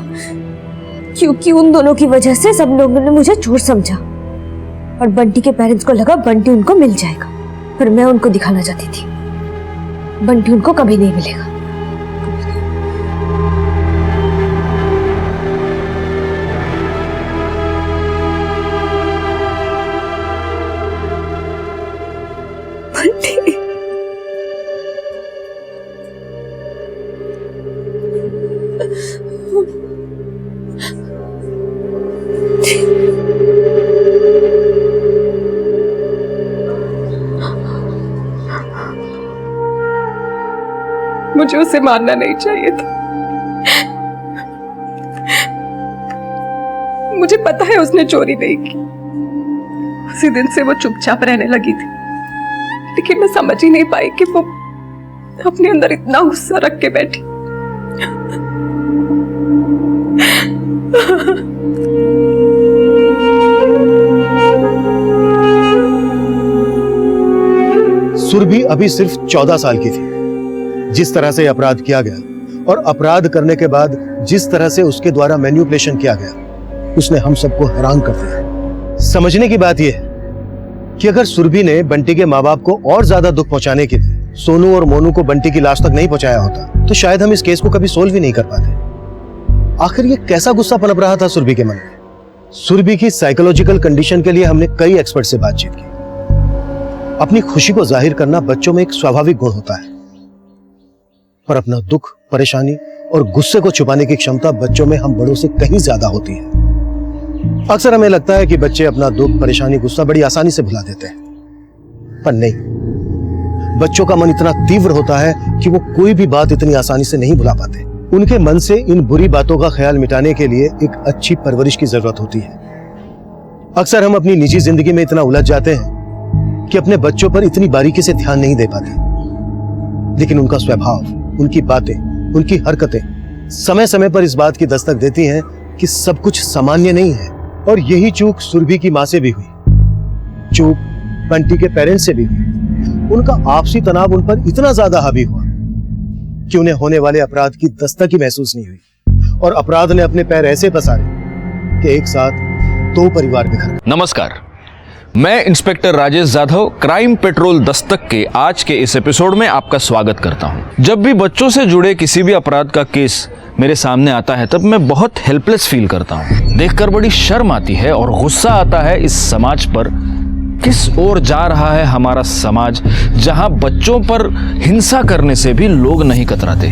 क्योंकि उन दोनों की वजह से सब लोगों ने मुझे चोर समझा और बंटी के पेरेंट्स को लगा बंटी उनको मिल जाएगा, पर मैं उनको दिखाना चाहती थी बंटी उनको कभी नहीं मिलेगा। बंटी मुझे उसे मारना नहीं चाहिए था। मुझे पता है उसने चोरी नहीं की, उसी दिन से वो चुपचाप रहने लगी थी, लेकिन मैं समझ ही नहीं पाई कि वो अपने अंदर इतना गुस्सा रख के बैठी। सुरभि अभी सिर्फ 14 साल की थी। जिस तरह से अपराध किया गया और अपराध करने के बाद जिस तरह से उसके द्वारा मैन्युपुलेशन किया गया, उसने हम सबको हैरान कर दिया। समझने की बात यह है कि अगर सुरभि ने बंटी के माँ बाप को और ज्यादा दुख पहुंचाने के लिए सोनू और मोनू को बंटी की लाश तक नहीं पहुंचाया होता, तो शायद हम इस केस को कभी सोल्व ही नहीं कर पाते। आखिर ये कैसा गुस्सा पनप रहा था सुरभि के मन में? सुरभि की साइकोलॉजिकल कंडीशन के लिए हमने कई एक्सपर्ट से बातचीत की। अपनी खुशी को जाहिर करना बच्चों में एक स्वाभाविक गुण होता है, पर अपना दुख, परेशानी और गुस्से को छुपाने की क्षमता बच्चों में हम बड़ों से कहीं ज्यादा होती है। अक्सर हमें लगता है कि बच्चे अपना दुख, परेशानी, गुस्सा बड़ी आसानी से भुला देते हैं, पर नहीं। बच्चों का मन इतना तीव्र होता है कि वो कोई भी बात इतनी आसानी से नहीं भुला पाते। उनके मन से इन बुरी बातों का ख्याल मिटाने के लिए एक अच्छी परवरिश की जरूरत होती है। अक्सर हम अपनी निजी जिंदगी में इतना उलझ जाते हैं कि अपने बच्चों पर इतनी बारीकी से ध्यान नहीं दे पाते, लेकिन उनका स्वभाव, उनकी बातें, उनकी हरकतें समय समय पर इस बात की दस्तक देती हैं कि सब कुछ सामान्य नहीं है। और यही चूक सुरभि की मां से भी हुई, चूक बंटी के पेरेंट्स से भी हुई। उनका आपसी तनाव उन पर इतना ज्यादा हावी हुआ कि उन्हें होने वाले अपराध की दस्तक ही महसूस नहीं हुई और अपराध ने अपने पैर ऐसे पसारे कि एक साथ दो परिवार बिखर गए। नमस्कार, मैं inspector Rajesh Jadhav crime petrol Dastak के आज के इस एपिसोड में आपका स्वागत करता हूं। जब भी बच्चों से जुड़े किसी भी अपराध का केस मेरे सामने आता है, तब मैं बहुत हेल्पलेस फील करता हूं। देखकर बड़ी शर्म आती है और गुस्सा आता है इस समाज पर। किस ओर जा रहा है हमारा समाज, जहां बच्चों पर हिंसा करने से भी लोग नहीं कतराते।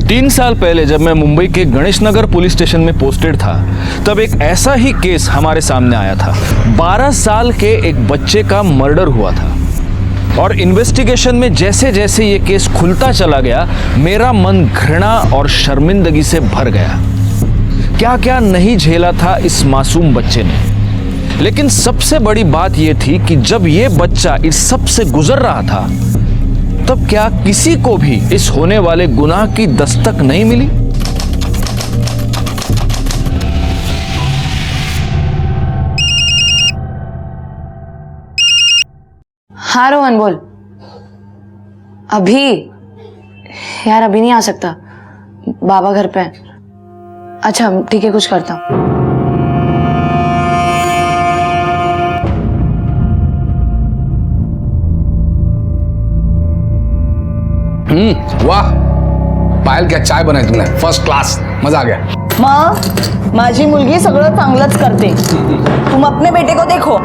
3 साल पहले जब मैं मुंबई के गणेश नगर पुलिस स्टेशन में पोस्टेड था, तब एक ऐसा ही केस हमारे सामने आया था। 12 साल के एक बच्चे का मर्डर हुआ था और इन्वेस्टिगेशन में जैसे जैसे ये केस खुलता चला गया, मेरा मन घृणा और शर्मिंदगी से भर गया। क्या क्या नहीं झेला था इस मासूम बच्चे ने। लेकिन सबसे बड़ी बात यह थी कि जब ये बच्चा इस सब से गुजर रहा था, तब क्या किसी को भी इस होने वाले गुनाह की दस्तक नहीं मिली? हाँ रोहन बोल। अभी यार अभी नहीं आ सकता, बाबा घर पे है। अच्छा ठीक है, कुछ करता हूँ। वाह पायल, क्या चाय बनाई तुमने, फर्स्ट क्लास, मजा आ गया। माझी मुलगी सगळं चांगलंच करते, तुम अपने बेटे को देखो।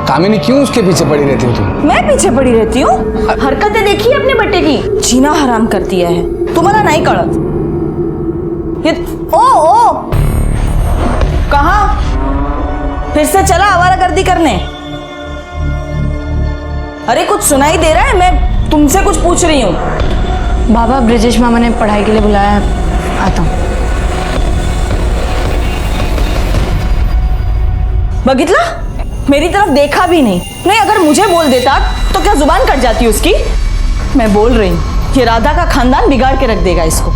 कामिनी क्यों उसके पीछे पड़ी रहती हो तुम? मैं पीछे पड़ी रहती हूँ? हरकतें देखी अपने बेटे की, जीना हराम कर दिया है। तुम्हारा नहीं कळत ये। ओ कहाँ फिर से चला आवारागर्दी करने? अरे कुछ सुनाई दे रहा है? मैं तुमसे कुछ पूछ रही हूँ। बाबा ब्रिजेश मामा ने पढ़ाई के लिए बुलाया है, आता हूँ। बघितला, मेरी तरफ देखा भी नहीं। नहीं अगर मुझे बोल देता तो क्या जुबान कट जाती उसकी? मैं बोल रही हूँ, ये राधा का खानदान बिगाड़ के रख देगा इसको।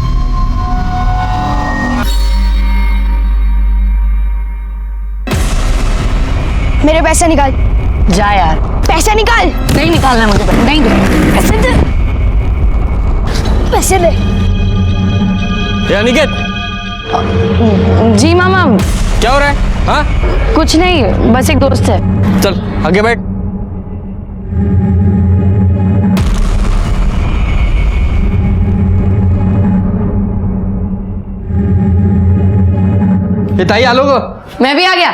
मेरे पैसे निकाल। जा यार। पैसे निकाल। नहीं निकालना है मुझे, नहीं दे। पैसे दे। पैसे दे। अनिकेत, जी मामा। क्या हो रहा है? हाँ कुछ नहीं, बस एक दोस्त है। चल आगे बैठ। ये ताई आलोक, मैं भी आ गया।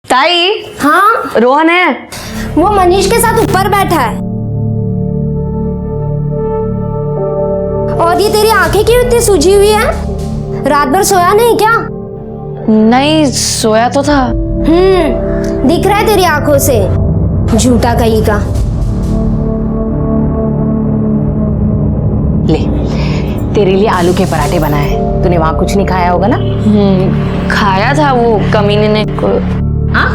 ताई। हाँ रोहन है। वो मनीष के साथ ऊपर बैठा है। और ये तेरी आंखें क्यों इतनी सूजी हुई है? रात भर सोया नहीं क्या? नहीं सोया तो था। दिख रहा है तेरी आंखों से, झूठा कहीं का। ले, तेरे लिए आलू के पराठे बनाए। तूने वहां कुछ नहीं खाया होगा ना? खाया था, वो कमीने ने हाँ?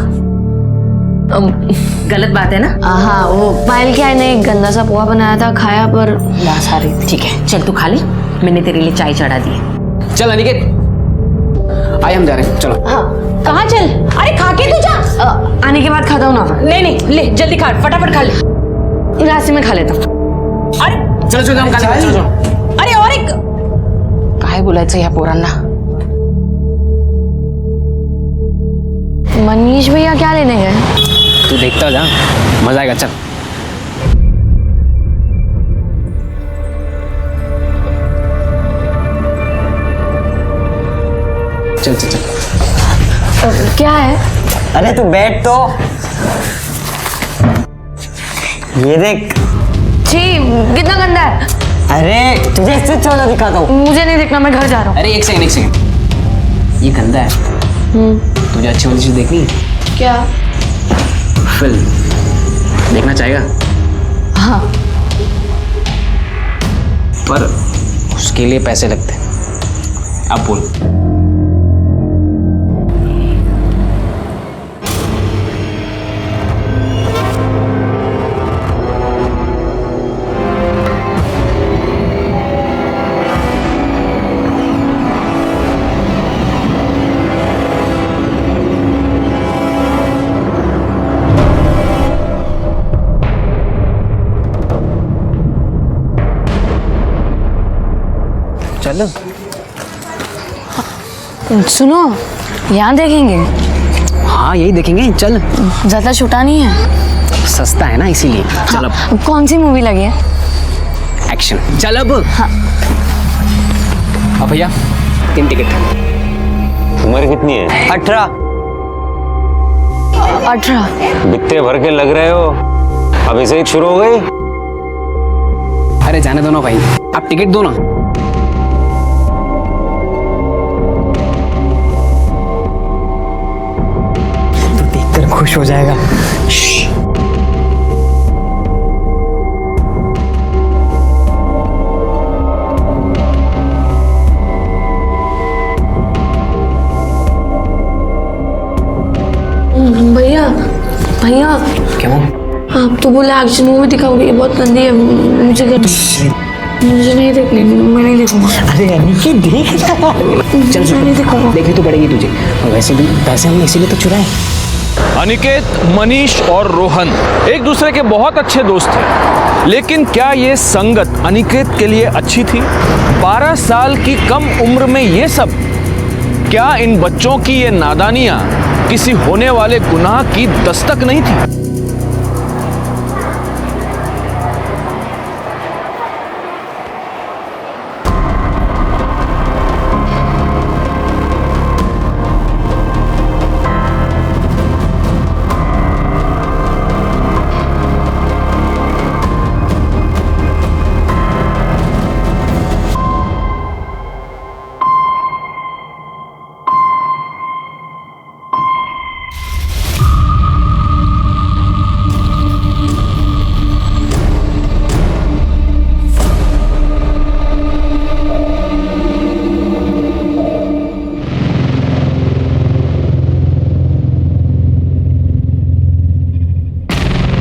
गलत बात है ना? हाँ, वो पायल क्या ने एक गंदा सा पोहा बनाया था, खाया पर बास आ रही थी। ठीक है चल तू खा ले, मैंने तेरे लिए चाय चढ़ा दी है। चल अनिकेत, आइए हम जा रहे हैं, चलो। हाँ कहाँ चल? अरे खा के तू जा। आने के बाद खाता हूँ ना। नहीं ले जल्दी खा, फटाफट खा ले। रास्ते में खा लेता हूँ। अरे चलो हम खा लेते हैं। अरे और एक काय बोलायचं या पोरांना? मनीष भैया क्या लेने गए? तू देखता जा, मजा आएगा। चल चल चल चल। क्या है? अरे तू बैठ तो। ये देख। छी कितना गंदा है। अरे तुझे इससे छोटा दिखाता हूँ। मुझे नहीं देखना, मैं घर जा रहा हूँ। अरे एक सेकंड, ये गंदा है। तुझे अच्छी वाली चीज देखनी है? क्या? फिल्म देखना चाहेगा? हाँ। पर उसके लिए पैसे लगते हैं। अब बोल। चलो सुनो, यहाँ देखेंगे। हाँ यही देखेंगे, चल। ज्यादा छोटा नहीं है, सस्ता है ना इसीलिए। चल अब। कौन सी मूवी लगी है? एक्शन। चल अब। हाँ। अब भैया 3 टिकट। उम्र कितनी है? 18। 18। बित्ते भर के लग रहे हो, अभी से ही शुरू हो गई। अरे जाने दो ना भाई, आप टिकट दो ना। खुश हो जाएगा। भैया भैया क्यों? आप तो बोले एक्शन मूवी दिखाओगे, ये बहुत गंदी है, मुझे नहीं देखनी, मैं नहीं देखूंगा। अरे अनिकेत देख। चल मैं नहीं देखूंगा। देखनी तो पड़ेगी तुझे, और वैसे भी पैसे हमने इसीलिए तो चुराए। अनिकेत, मनीष और रोहन एक दूसरे के बहुत अच्छे दोस्त थे, लेकिन क्या ये संगत अनिकेत के लिए अच्छी थी? 12 साल की कम उम्र में ये सब? क्या इन बच्चों की ये नादानियां किसी होने वाले गुनाह की दस्तक नहीं थी?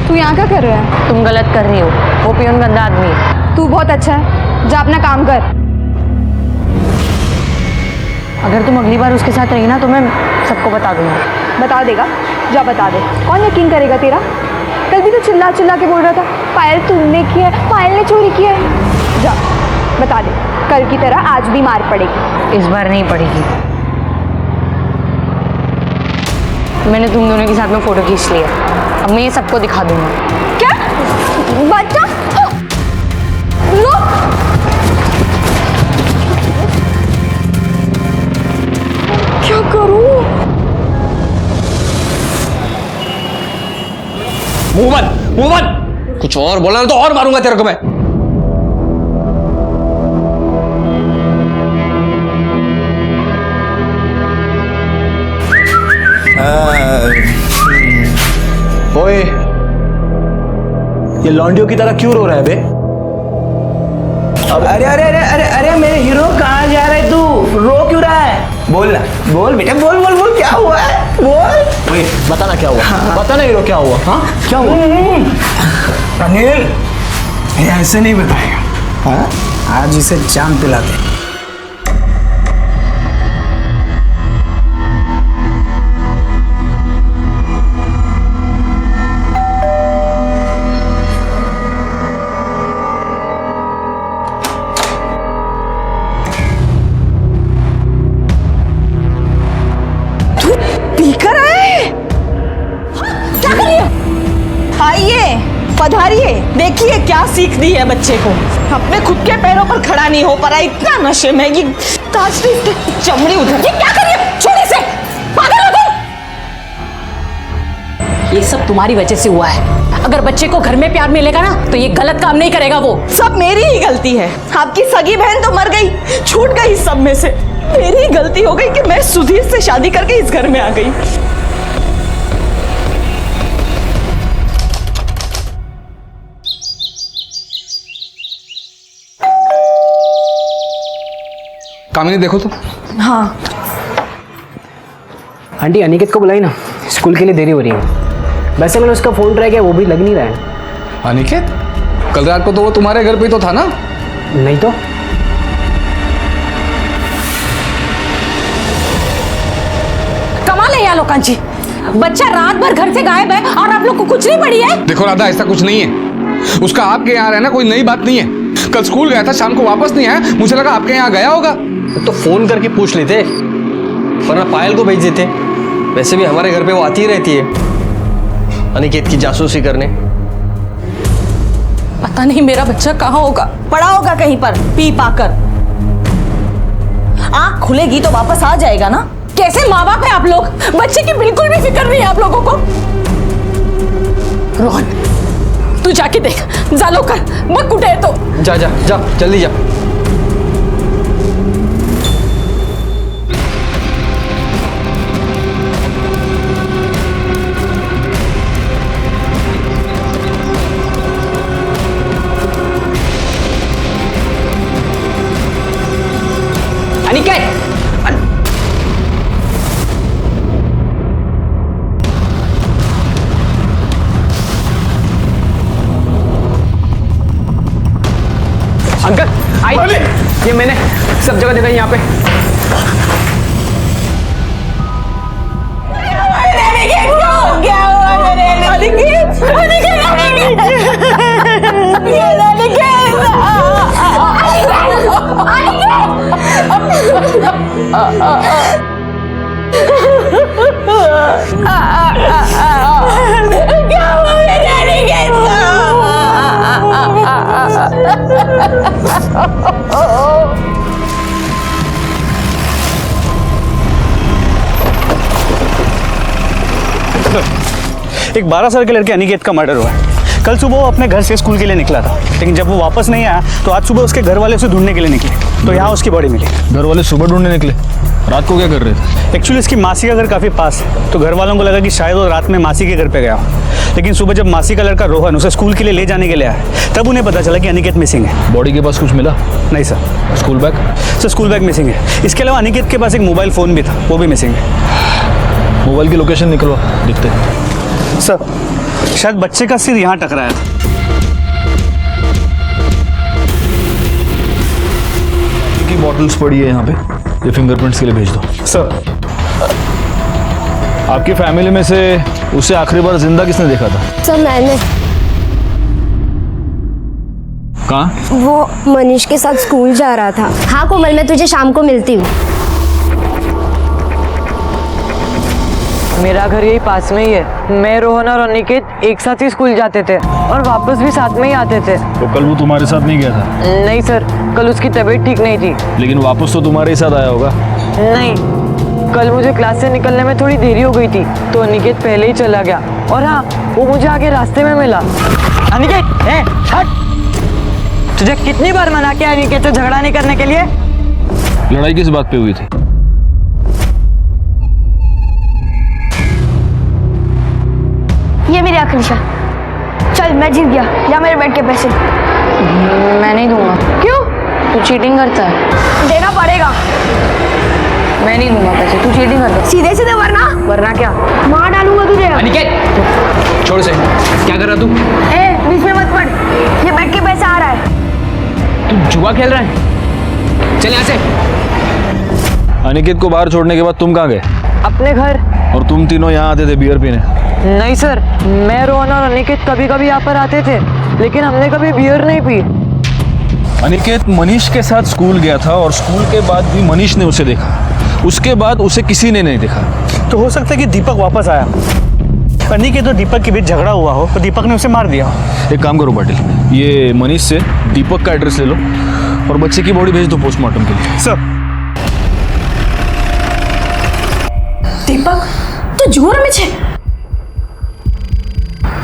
तू यहाँ क्या कर रहा है? तुम गलत कर रही हो, वो पियोन गंदा आदमी है। तू बहुत अच्छा है, जा अपना काम कर। अगर तुम अगली बार उसके साथ रही ना तो मैं सबको बता दूंगा। बता देगा? जा बता दे, कौन यकीन करेगा तेरा? कल भी तो चिल्ला चिल्ला के बोल रहा था पायल तुमने किया है, पायल ने चोरी किया है। जा बता दे, कल की तरह आज भी मार पड़ेगी। इस बार नहीं पड़ेगी। मैंने तुम दोनों के साथ में फोटो खींच लिया, अब मैं ये सबको दिखा दूंगा। क्या बच्चा? लो क्या करूं? मुंह बंद। कुछ और बोला तो और मारूंगा तेरे को मैं। ओए, ये लॉन्डियो की तरह क्यों रो रहा है बे? अरे अरे अरे अरे अरे मेरे हीरो, कहाँ जा रहे तू? रो क्यों रहा है? बोल ना, बोल बेटा, बोल बोल बोल, क्या हुआ है? बोल। ओए, बता ना क्या हुआ। हाँ। बता ना हीरो, क्या हुआ? हाँ, क्या हुआ? अनिल, ये ऐसे नहीं बताएगा। हाँ, आज इसे जान पिलाते। पीकर आए? क्या कर रही है? आइए, पधारिए, देखिए क्या सीख दी है बच्चे को। अपने खुद के पैरों पर खड़ा नहीं हो पा रहा, इतना नशे में। ये ताजरी चमड़ी उधर। ये क्या कर रही है? छोड़ इसे, पागल हो तुम। ये सब तुम्हारी वजह से हुआ है। अगर बच्चे को घर में प्यार मिलेगा ना तो ये गलत काम नहीं करेगा वो। सब मेरी ही गलती है। आपकी सगी बहन तो मर गई, छूट गई सब में से। मेरी ही गलती हो गई कि मैं सुधीर से शादी करके इस घर में आ गई। कामिनी देखो तो। हाँ आंटी, अनिकेत को बुलाई ना, स्कूल के लिए देरी हो रही है। वैसे मैंने उसका फोन ट्राई किया, वो भी लग नहीं रहा है। अनिकेत? कल रात को तो वो तुम्हारे घर पे तो था ना? नहीं तो। कमाल है यार लोकांची, बच्चा रात भर घर से गायब है और आप लोग को कुछ नहीं पड़ी है। देखो राधा, ऐसा कुछ नहीं है। उसका आपके यहाँ रहना कोई नई बात नहीं है। कल स्कूल गया था, शाम को वापस नहीं आया, मुझे लगा आपके यहाँ गया होगा। तो फोन करके पूछ लेते, वरना पायल को भेज देते। वैसे भी हमारे घर पे वो आती ही रहती है अनिकेत की जासूसी करने। पता नहीं मेरा बच्चा कहाँ होगा। पड़ा होगा कहीं पर पी पाकर। आँख खुलेगी तो वापस आ जाएगा ना। कैसे माँ बाप है आप लोग? बच्चे की बिल्कुल भी फिक्र नहीं है आप लोगों को। रोहन, तू जाके देख, जा लवकर, बघ कुठे आहे तो। जा जा जा, जल्दी जा। अनिकेत, अंकल आई, ये मैंने सब जगह देखा, यहाँ पे। क्या हुआ एक 12 साल के लड़के अनिकेत का मर्डर हुआ है। कल सुबह वो अपने घर से स्कूल के लिए निकला था, लेकिन जब वो वापस नहीं आया तो आज सुबह उसके घर वाले उसे ढूंढने के लिए निकले, तो यहाँ उसकी बॉडी मिली। घर वाले सुबह ढूंढने निकले? रात को क्या कर रहे थे? एक्चुअली इसकी मासी का घर काफ़ी पास है, तो घर वालों को लगा कि शायद वो रात में मासी के घर पे गया हो। लेकिन सुबह जब मासी का लड़का रोहन उसे स्कूल के लिए ले जाने के लिए आया, तब उन्हें पता चला कि अनिकेत मिसिंग है। बॉडी के पास कुछ मिला? नहीं sir. School bag? Sir school bag missing है। इसके अलावा अनिकेत के पास एक मोबाइल फ़ोन भी था, वो भी मिसिंग है। मोबाइल की लोकेशन निकलवा, दिखते हैं। सर शायद बच्चे का सिर यहाँ टकराया था। की बॉटल्स पड़ी है यहाँ पे। ये फिंगरप्रिंट्स के लिए भेज दो। सर आपकी फैमिली में से उसे आखिरी बार जिंदा किसने देखा था? सर मैंने। कहाँ? वो मनीष के साथ स्कूल जा रहा था। हाँ कोमल, मैं तुझे शाम को मिलती हूँ। मेरा घर यही पास में ही है। मैं, रोहन और अनिकेत एक साथ ही स्कूल जाते थे और वापस भी साथ में ही आते थे। तो कल वो तुम्हारे साथ नहीं गया था? नहीं सर, कल उसकी तबीयत ठीक नहीं थी। लेकिन वापस तो तुम्हारे ही साथ आया होगा? नहीं, कल मुझे क्लास से निकलने में थोड़ी देरी हो गई थी तो अनिकेत पहले ही चला गया। और हाँ, वो मुझे आगे रास्ते में मिला। अनिकेत, हट! तुझे कितनी बार मना किया अनिकेत से झगड़ा नहीं करने के लिए? लड़ाई किस बात पे हुई थी? ये मेरी आखिरी शर्त। चल मैं जीत गया, या मेरे बेड के पैसे। मैं नहीं दूंगा। क्यों? तू चीटिंग करता है। देना पड़ेगा। मैं नहीं दूंगा पैसे, तू चीटिंग करता है। सीधे सीधे वरना क्या? मार डालूंगा तुझे। अनिकेत छोड़ से, क्या कर रहा तू? बीच में मत पड़, ये बेड के पैसे आ रहा है। तू जुआ खेल रहा है? चल यहाँ से। अनिकेत को बाहर छोड़ने के बाद तुम कहाँ गए? अपने घर। और तुम तीनों यहाँ आते थे बियर पीने? नहीं सर, मैं, रोहन और अनिकेत कभी कभी यहाँ पर आते थे, लेकिन हमने कभी बियर नहीं पी। अनिकेत मनीष के साथ स्कूल गया था और स्कूल के बाद भी मनीष ने उसे देखा। उसके बाद उसे किसी ने नहीं देखा। तो हो सकता है कि दीपक वापस आया, अनिकेत और दीपक के बीच झगड़ा हुआ हो तो दीपक ने उसे मार दिया। एक काम करो पाटिल, ये मनीष से दीपक का एड्रेस ले लो और बच्चे की बॉडी भेज दो पोस्टमार्टम के लिए। सर। दीपक तो जुआ में छे।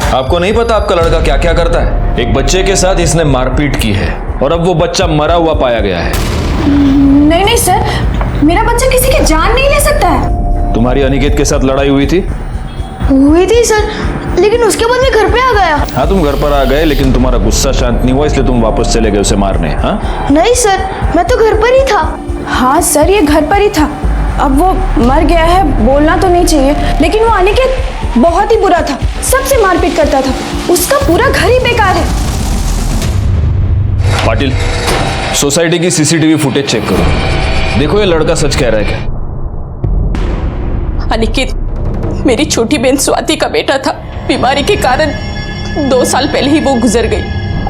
आपको नहीं पता आपका लड़का क्या क्या करता है? एक बच्चे के साथ इसने मारपीट की है और अब वो बच्चा मरा हुआ पाया गया है। नहीं नहीं सर, मेरा बच्चा किसी की जान नहीं ले सकता है। तुम्हारी अनिकेत के साथ लड़ाई हुई थी? हुई थी सर, लेकिन उसके बाद मैं घर पे आ गया। हाँ, तुम घर पर आ गए, लेकिन तुम्हारा गुस्सा शांत नहीं हुआ, इसलिए तुम वापस चले गए उसे मारने। हाँ नहीं सर, मैं तो घर पर ही था। हाँ सर, ये घर पर ही था। अब वो मर गया है, बोलना तो नहीं चाहिए, लेकिन वो अनिकेत बहुत ही बुरा था, सबसे मारपीट करता था। उसका पूरा घर ही बेकार है। पाटिल, सोसाइटी की सीसीटीवी फुटेज चेक करो, देखो ये लड़का सच कह रहा है क्या। अनिकेत मेरी छोटी बहन स्वाति का बेटा था। बीमारी के कारण 2 साल पहले ही वो गुजर गई।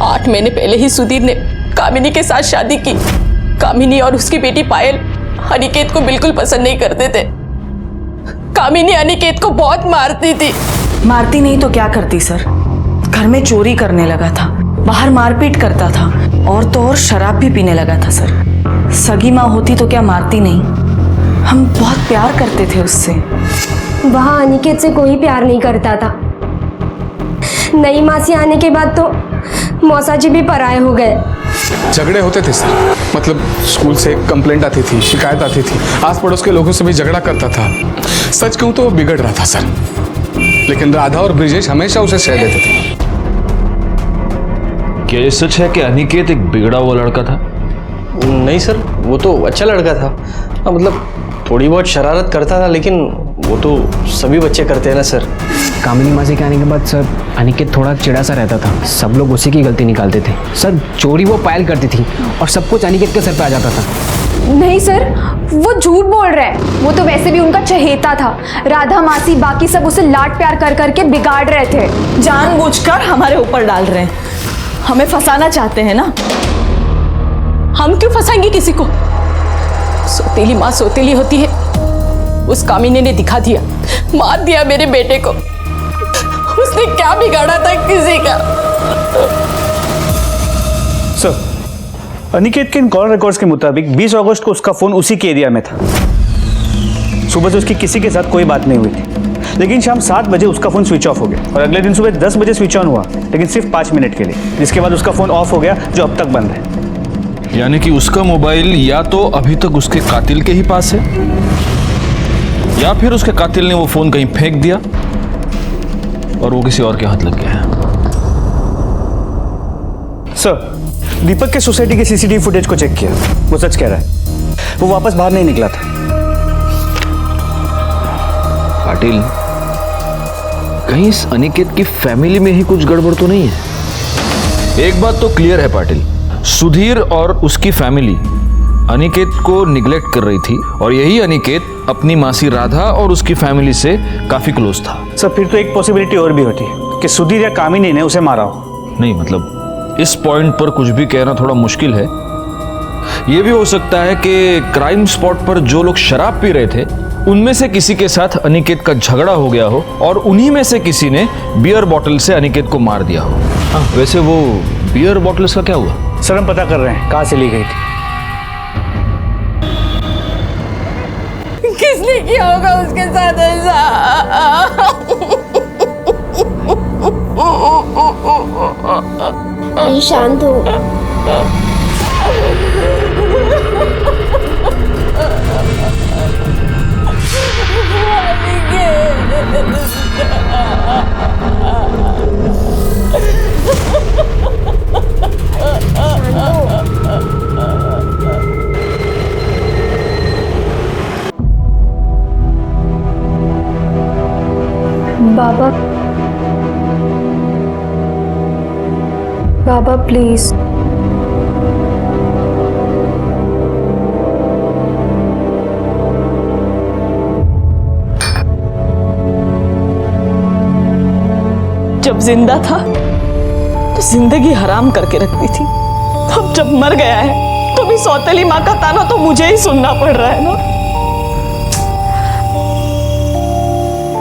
8 महीने पहले ही सुधीर ने कामिनी के साथ शादी की। कामिनी और उसकी बेटी पायल अनिकेत को बिल्कुल पसंद नहीं करते थे। कामिनी अनिकेत को बहुत मारती थी। मारती नहीं तो क्या करती सर? घर में चोरी करने लगा था, बाहर मारपीट करता था और तो और शराब भी पीने लगा था सर। सगी माँ होती तो क्या मारती नहीं? हम बहुत प्यार करते थे उससे। वहाँ अनिकेत से कोई प्यार नहीं करता था। नई मासी आने के बाद तो मौसा जी भी पराये हो गए। झगड़े होते थे सर, मतलब स्कूल से कंप्लेंट आती थी, शिकायत आती थी, आस पड़ोस के लोगों से भी झगड़ा करता था। सच कहूं तो वो बिगड़ रहा था सर, लेकिन राधा और ब्रिजेश हमेशा उसे सह देते थे। क्या ये सच है कि अनिकेत एक बिगड़ा हुआ लड़का था? नहीं सर, वो तो अच्छा लड़का था। मतलब थोड़ी बहुत शरारत करता था, लेकिन वो तो सभी बच्चे करते हैं ना सर। कामिनी मासी के आने के बाद सर अनिकेत थोड़ा चिड़ा सा रहता था। सब लोग उसी की गलती निकालते थे सर। चोरी वो पायल करती थी और सब कुछ अनिकेत के सर पे आ जाता था। नहीं सर, वो झूठ बोल रहा है। वो तो वैसे भी उनका चहेता था। राधा मासी बाकी सब उसे लाड प्यार कर करके बिगाड़ रहे थे। जानबूझकर हमारे ऊपर डाल रहे हैं, हमें फंसाना चाहते हैं ना। हम क्यों फंसाएंगे किसी को? सौतेली माँ सौतेली होती है। उस कामिनी ने दिखा दिया, मार दिया मेरे बेटे को। उसने क्या बिगाड़ा था किसी का? सर, अनिकेत के इन कॉल रिकॉर्ड्स के मुताबिक 20 अगस्त को उसका फोन उसी के एरिया में था। सुबह से उसकी किसी के साथ कोई बात नहीं हुई थी, लेकिन शाम 7 बजे उसका फोन स्विच ऑफ हो गया और अगले दिन सुबह 10 बजे स्विच ऑन हुआ, लेकिन सिर्फ 5 मिनट के लिए, जिसके बाद उसका फोन ऑफ हो गया, जो अब तक बंद है। यानी कि उसका मोबाइल या तो अभी तक उसके कातिल के ही पास है, या फिर उसके कातिल ने वो फोन कहीं फेंक दिया और वो किसी और के हाथ लग गया है। सर, दीपक के सोसाइटी के सीसीटीवी फुटेज को चेक किया, वो सच कह रहा है। वो वापस बाहर नहीं निकला था। पाटिल, कहीं इस अनिकेत की फैमिली में ही कुछ गड़बड़ तो नहीं है? एक बात तो क्लियर है पाटिल, सुधीर और उसकी फैमिली अनिकेत को निग्लेक्ट कर रही थी और यही अनिकेत अपनी मासी राधा और उसकी फैमिली से काफी क्लोज था। सर फिर तो एक पॉसिबिलिटी और भी होती कि सुधीर या कामिनी ने उसे मारा हो। नहीं मतलब इस पॉइंट पर कुछ भी कहना थोड़ा मुश्किल है। यह भी हो सकता है कि क्राइम स्पॉट पर जो लोग शराब पी रहे थे उनमें से किसी के साथ अनिकेत का झगड़ा हो गया हो और उन्हीं में से किसी ने बियर बॉटल से अनिकेत को मार दिया हो। वैसे वो बियर बॉटल्स का क्या हुआ? सर हम पता कर रहे हैं कहाँ से ली गई थी। किसने किया होगा उसके साथ ऐसा? शांत हो। बाबा, बाबा प्लीज। जब जिंदा था तो जिंदगी हराम करके रखती थी, अब जब मर गया है तो भी सौतेली माँ का ताना तो मुझे ही सुनना पड़ रहा है ना।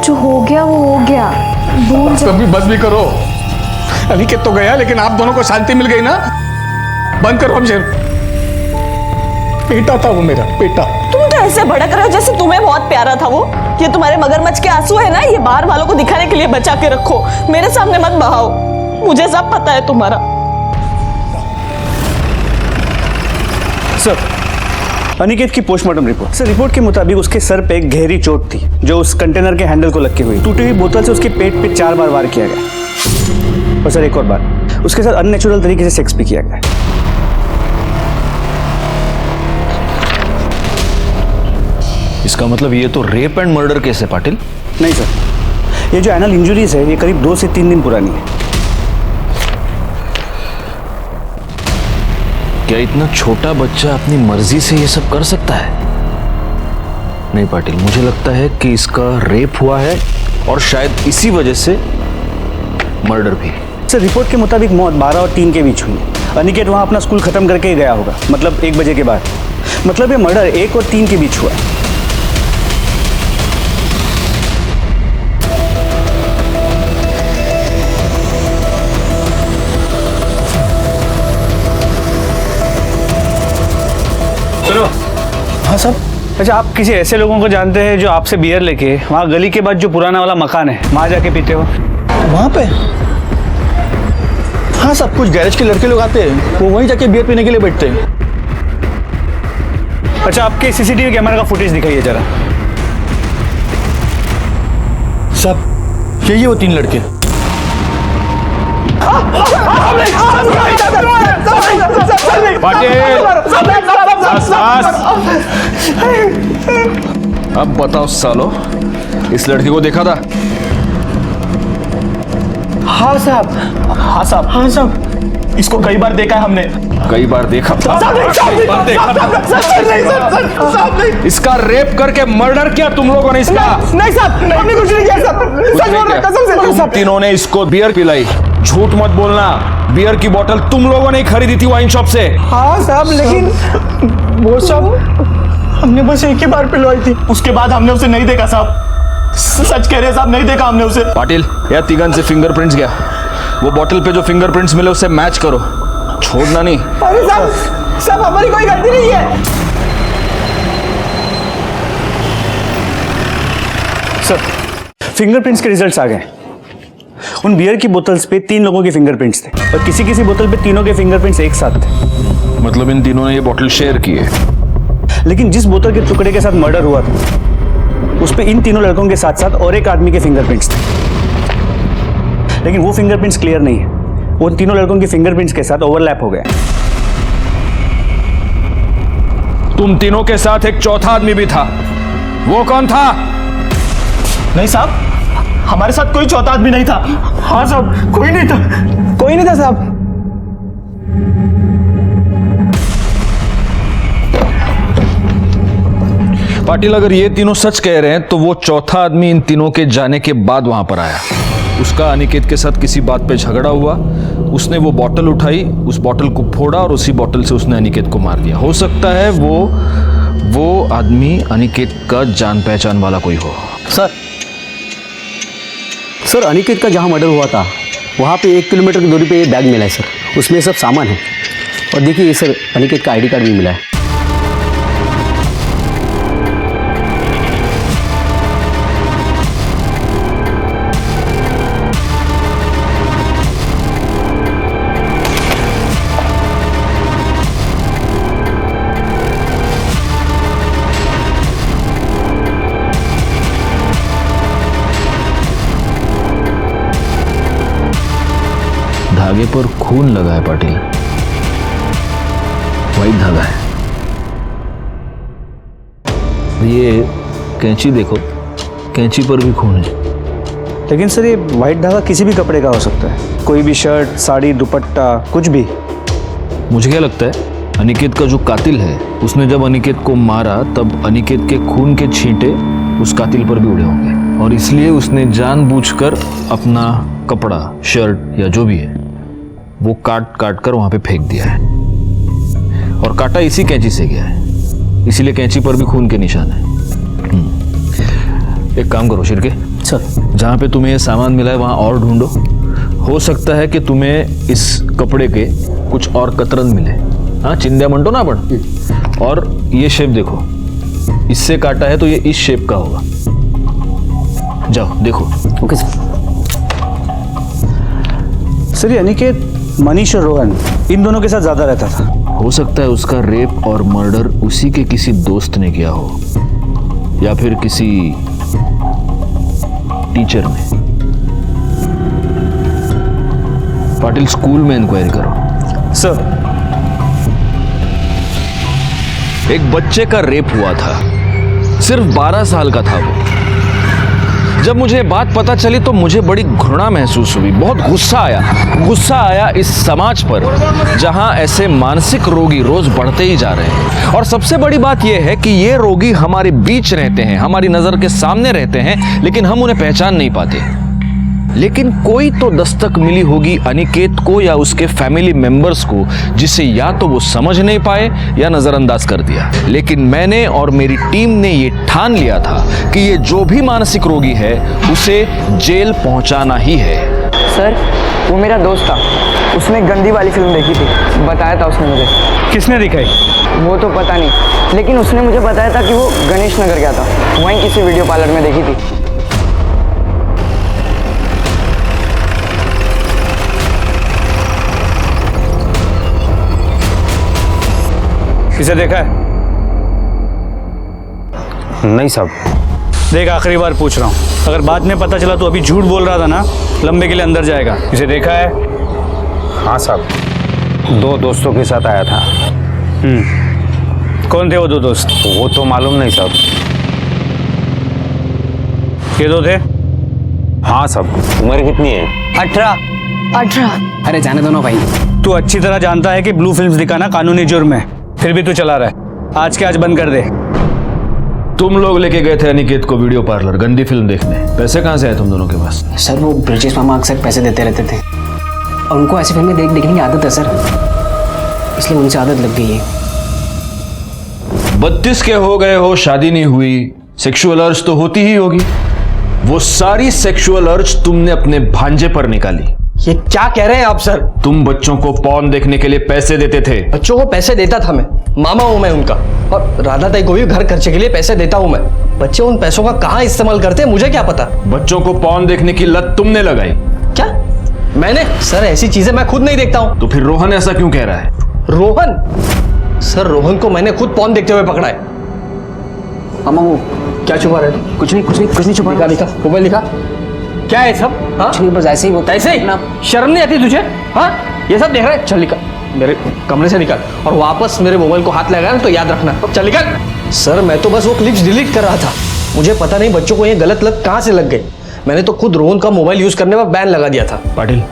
जो हो गया वो हो गया, भूल जाओ। कभी बस भी करो। अनिकेत तो गया लेकिन आप दोनों को शांति मिल गई ना। बंद करो अब। बेटा था वो, मेरा बेटा। तुम तो ऐसे भड़क रहे हो जैसे तुम्हें बहुत प्यारा था वो। ये तुम्हारे मगरमच्छ के आंसू है ना, ये बाहर वालों को दिखाने के लिए बचा के रखो, मेरे सामने मत बहाओ। मुझे सब पता है तुम्हारा। सर अनिकेत की पोस्टमार्टम रिपोर्ट। सर रिपोर्ट के मुताबिक उसके सर पे एक गहरी चोट थी जो उस कंटेनर के हैंडल को लग के हुई। टूटी हुई बोतल से उसके पेट पे 4 बार वार किया गया और सर एक और बार उसके साथ अननेचुरल तरीके से सेक्स भी किया गया। इसका मतलब ये तो रेप एंड मर्डर केस है पाटिल। नहीं सर, ये जो एनल इंजुरीज है ये करीब 2 से 3 दिन पुरानी है। क्या इतना छोटा बच्चा अपनी मर्जी से ये सब कर सकता है? नहीं पाटिल, मुझे लगता है कि इसका रेप हुआ है और शायद इसी वजह से मर्डर भी। सर रिपोर्ट के मुताबिक मौत 12 और 3 के बीच हुई है। अनिकेत वहां अपना स्कूल खत्म करके ही गया होगा, मतलब 1 बजे के बाद। मतलब ये मर्डर 1 और 3 के बीच हुआ है। हाँ साहब। अच्छा आप किसी ऐसे लोगों को जानते हैं जो आपसे बियर लेके वहाँ गली के बाद जो पुराना वाला मकान है वहाँ जाके पीते हो? वहाँ पे? हाँ साहब, कुछ गैरेज के लड़के लोग आते हैं, वो वहीं जाके बियर पीने के लिए बैठते हैं। अच्छा आपके सीसीटीवी कैमरा का फुटेज दिखाइए जरा। साहब यही वो 3 लड़के। अब बताओ सालो, इस लड़की को देखा था? हाँ साहब। हाँ साहब। हाँ साहब, इसको कई बार देखा है हमने। कई बार देखा था? इसका रेप करके मर्डर किया तुम लोगों ने इसका? नहीं साहब, हमने कुछ नहीं किया साहब, सच बोल रहा कसम से। तुम तीनों ने इसको बियर पिलाई, झूठ मत बोलना। बियर की बोतल तुम लोगों ने खरीदी थी वाइन शॉप से। हाँ साहब, लेकिन वो सब हमने बस एक ही बार पिलवाई थी, उसके बाद हमने उसे नहीं देखा साहब। सच कह रहे साहब, नहीं देखा हमने उसे। पाटिल, या तिगन से फिंगरप्रिंट्स गया, वो बोतल पे जो फिंगरप्रिंट्स मिले उससे मैच करो, छोड़ना नहीं। अरे साहब हमारी कोई गलती नहीं है। सर फिंगरप्रिंट्स के रिजल्ट्स आ गए। उन बियर की बोतल्स पे 3 लोगों के फिंगरप्रिंट्स थे और किसी किसी बोतल पे तीनों के फिंगरप्रिंट्स एक साथ थे। मतलब इन तीनों ने ये बोतल शेयर की है। लेकिन जिस बोतल के टुकड़े के साथ मर्डर हुआ था उस पे इन तीनों लड़कों के साथ साथ और एक आदमी के फिंगरप्रिंट्स थे, लेकिन वो फिंगरप्रिंट्स क्लियर नहीं है। वो तीनों लड़कों के फिंगरप्रिंट्स के साथ ओवरलैप हो गए। तुम तीनों के साथ एक चौथा आदमी भी था, वो कौन था? नहीं साहब, हमारे साथ कोई चौथा आदमी नहीं था। हाँ साहब, कोई नहीं था, कोई नहीं था साहब। पाटिल, अगर ये तीनों सच कह रहे हैं तो वो चौथा आदमी इन तीनों के जाने के बाद वहां पर आया। उसका अनिकेत के साथ किसी बात पे झगड़ा हुआ, उसने वो बोतल उठाई, उस बोतल को फोड़ा और उसी बोतल से उसने अनिकेत को मार दिया। हो सकता है वो आदमी अनिकेत का जान पहचान वाला कोई हो। सर अनिकेत का जहाँ मर्डर हुआ था वहाँ पे 1 किलोमीटर की दूरी पे ये बैग मिला है सर, उसमें सब सामान है। और देखिए सर, अनिकेत का आईडी कार्ड भी मिला है। धागे पर खून लगा है पाटिल, वाइट धागा है। ये कैंची देखो, कैंची पर भी खून है। लेकिन सर ये वाइट धागा किसी भी कपड़े का हो सकता है, कोई भी शर्ट, साड़ी, दुपट्टा, कुछ भी। मुझे क्या लगता है, अनिकेत का जो कातिल है उसने जब अनिकेत को मारा तब अनिकेत के खून के छींटे उस कातिल पर भी उड़े होंगे और इसलिए उसने जानबूझकर अपना कपड़ा, शर्ट या जो भी है वो काट काट कर वहां पे फेंक दिया है। और काटा इसी कैंची से गया है, इसीलिए कैंची पर भी खून के निशान है। एक काम करो शिरके सर, जहां पे तुम्हें ये सामान मिला है वहां और ढूंढो। हो सकता है कि तुम्हें इस कपड़े के कुछ और कतरन मिले। हाँ, चिंध्या मंटो ना अपन। और ये शेप देखो, इससे काटा है तो ये इस शेप का होगा। जाओ देखो। Okay sir. सर ये अनिकेत मनीष और रोहन इन दोनों के साथ ज्यादा रहता था। हो सकता है उसका रेप और मर्डर उसी के किसी दोस्त ने किया हो या फिर किसी टीचर ने। पाटिल, स्कूल में इंक्वायरी करो। सर, एक बच्चे का रेप हुआ था, सिर्फ 12 साल का था वो। जब मुझे बात पता चली तो मुझे बड़ी घृणा महसूस हुई, बहुत गुस्सा आया इस समाज पर जहां ऐसे मानसिक रोगी रोज बढ़ते ही जा रहे हैं। और सबसे बड़ी बात यह है कि ये रोगी हमारे बीच रहते हैं, हमारी नजर के सामने रहते हैं, लेकिन हम उन्हें पहचान नहीं पाते। लेकिन कोई तो दस्तक मिली होगी अनिकेत को या उसके फैमिली मेंबर्स को, जिसे या तो वो समझ नहीं पाए या नजरअंदाज कर दिया। लेकिन मैंने और मेरी टीम ने ये ठान लिया था कि ये जो भी मानसिक रोगी है उसे जेल पहुंचाना ही है। सर, वो मेरा दोस्त था, उसने गंदी वाली फिल्म देखी थी, बताया था उसने मुझे। किसने दिखाई? वो तो पता नहीं, लेकिन उसने मुझे बताया था कि वो गणेश नगर गया था, वहीं किसी वीडियो पार्लर में देखी थी। किसे देखा है? नहीं साहब। देख, आखिरी बार पूछ रहा हूँ, अगर बाद में पता चला तो अभी झूठ बोल रहा था ना, लंबे के लिए अंदर जाएगा। किसे देखा है? हाँ साहब, 2 दोस्तों के साथ आया था। कौन थे वो 2 दोस्त? वो तो मालूम नहीं साहब। ये 2 थे? हाँ साहब। उम्र कितनी है? 18। अरे जाने दो ना भाई। तू अच्छी तरह जानता है कि ब्लू फिल्म्स दिखाना कानूनी जुर्म है, फिर भी तू चला रहा है। आज के आज बंद कर दे। तुम लोग लेके गए थे अनिकेत को वीडियो पार्लर गंदी फिल्म देखने, पैसे कहाँ से आए तुम दोनों के पास? सर वो ब्रिजेश मामा अक्सर पैसे देते रहते थे और उनको ऐसी फिल्में देखने की आदत है सर, इसलिए उनसे आदत लग गई है। 32 के हो गए हो, शादी नहीं हुई, सेक्सुअल अर्ज तो होती ही होगी। वो सारी सेक्सुअल अर्ज तुमने अपने भांजे पर निकाली। ये क्या कह रहे हैं आप सर? तुम बच्चों को पॉर्न देखने के लिए पैसे देते थे। बच्चों को पैसे देता था मैं, मामा हूं मैं उनका, और राधा ताई को भी घर खर्चे के लिए पैसे देता हूं मैं। बच्चे उन पैसों का कहां इस्तेमाल करते हैं मुझे क्या पता। बच्चों को पॉर्न देखने की लत तुमने लगाई। क्या मैंने? सर ऐसी चीजें मैं खुद नहीं देखता हूं। तो फिर रोहन ऐसा क्यों कह रहा है? रोहन? सर रोहन को मैंने खुद पॉर्न देखते हुए पकड़ा है। मामा वो क्या छुपा रहे थे? कुछ नहीं छुपा। लिखा मोबाइल लिखा। क्या है सब? हाँ? कुछ नहीं, बस ऐसे ही होता है। ऐसे ही? शर्म नहीं आती तुझे? हाँ, ये सब देख रहा है? चल निकल, मेरे कमरे से निकल, और वापस मेरे मोबाइल को हाथ लगाया तो याद रखना। चल निकल। सर मैं तो बस वो क्लिप्स डिलीट कर रहा था, मुझे पता नहीं बच्चों को ये गलत लत कहाँ से लग गई। मैंने तो खुद रोहन का मोबाइल यूज करने पर बैन लगा दिया था। पाटिल,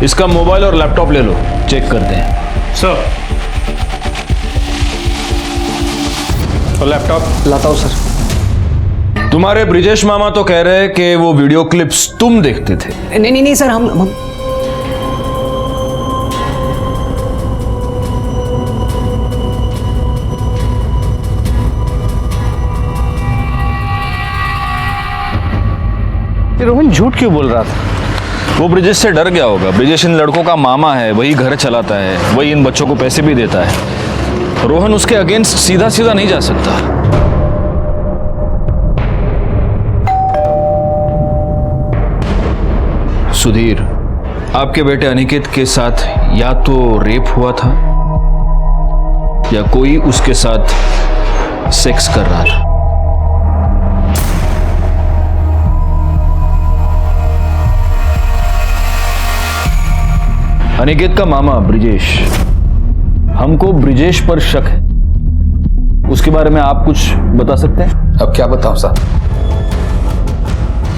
इसका मोबाइल और लैपटॉप ले लो, चेक करते हैं। सर तो लैपटॉप लाता हूँ सर। तुम्हारे ब्रिजेश मामा तो कह रहे हैं कि वो वीडियो क्लिप्स तुम देखते थे। नहीं नहीं नहीं सर, हम रोहन झूठ क्यों बोल रहा था? वो ब्रिजेश से डर गया होगा। ब्रिजेश इन लड़कों का मामा है, वही घर चलाता है, वही इन बच्चों को पैसे भी देता है। रोहन उसके अगेंस्ट सीधा सीधा नहीं जा सकता। सुधीर, आपके बेटे अनिकेत के साथ या तो रेप हुआ था या कोई उसके साथ सेक्स कर रहा था। अनिकेत का मामा ब्रिजेश, हमको ब्रिजेश पर शक है। उसके बारे में आप कुछ बता सकते हैं? अब क्या बताऊं साहब,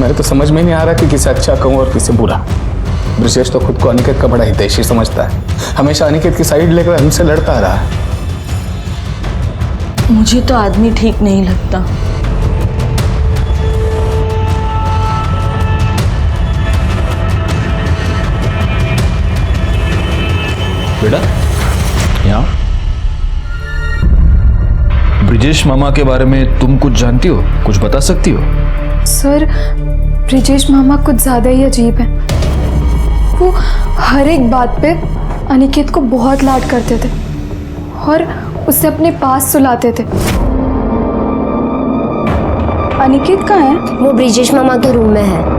मेरे तो समझ में नहीं आ रहा कि किसे अच्छा कहूं और किसे बुरा। ब्रिजेश तो खुद को अनिकेत का बड़ा हितैषी समझता है, हमेशा अनिकेत की साइड लेकर हमसे लड़ता रहा है। मुझे तो आदमी ठीक नहीं लगता। बेटा, यहाँ ब्रिजेश मामा के बारे में तुम कुछ जानती हो, कुछ बता सकती हो? सर, ब्रिजेश मामा कुछ ज्यादा ही अजीब है। वो हर एक बात पे अनिकेत को बहुत लाड करते थे और उसे अपने पास सुलाते थे। अनिकेत कहाँ है? वो ब्रिजेश मामा के रूम में है।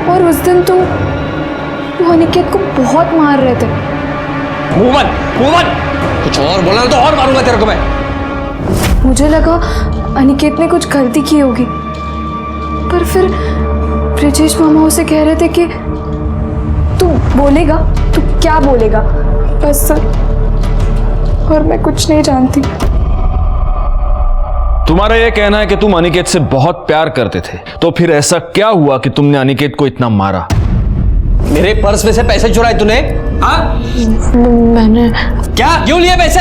और उस दिन तो वो अनिकेत को बहुत मार रहे थे। मुंह बंद, कुछ और बोला तो और मारूंगा तेरे को मैं। मुझे लगा अनिकेत ने कुछ गलती की होगी, पर फिर ब्रिजेश मामा उसे कह रहे थे कि तू बोलेगा, तू क्या बोलेगा बस सर, और मैं कुछ नहीं जानती। तुम्हारा यह कहना है कि तुम अनिकेत से बहुत प्यार करते थे, तो फिर ऐसा क्या हुआ कि तुमने अनिकेत को इतना मारा? मेरे पर्स में से पैसे चुराए तूने? हाँ? मैंने क्या, क्यों लिए पैसे?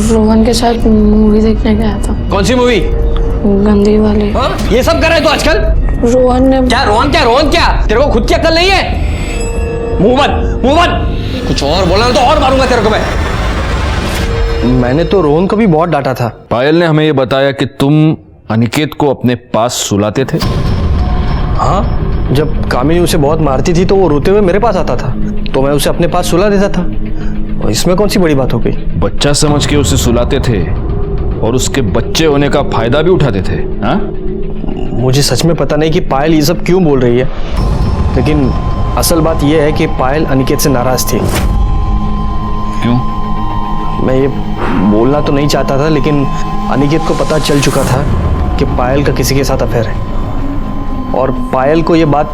रोहन के साथ मूवी देखने गया था। कौन सी मूवी? गंदी वाली। हाँ? ये सब कर रहे तू आजकल? रोहन ने रोहन क्या तेरे को खुद की अक्ल नहीं है? मुंह बंद, कुछ और बोला तो और मारूंगा तेरे को मैं। मैंने तो रोहन को भी बहुत डांटा था। पायल ने हमें यह बताया कि तुम अनिकेत को अपने पास सुलाते थे। हाँ, जब कामिनी उसे बहुत मारती थी तो वो रोते हुए मेरे पास आता था, तो मैं उसे अपने पास सुला देता था। और इसमें कौन सी बड़ी बात हो गई? बच्चा समझ के उसे सुलाते थे और उसके बच्चे होने का फायदा भी उठाते थे। हाँ? मुझे सच में पता नहीं कि पायल ये सब क्यों बोल रही है, लेकिन असल बात यह है कि पायल अनिकेत से नाराज थी। क्यों? मैं ये बोलना तो नहीं चाहता था, लेकिन अनिकेत को पता चल चुका था कि पायल का किसी के साथ अफेयर है, और पायल को ये बात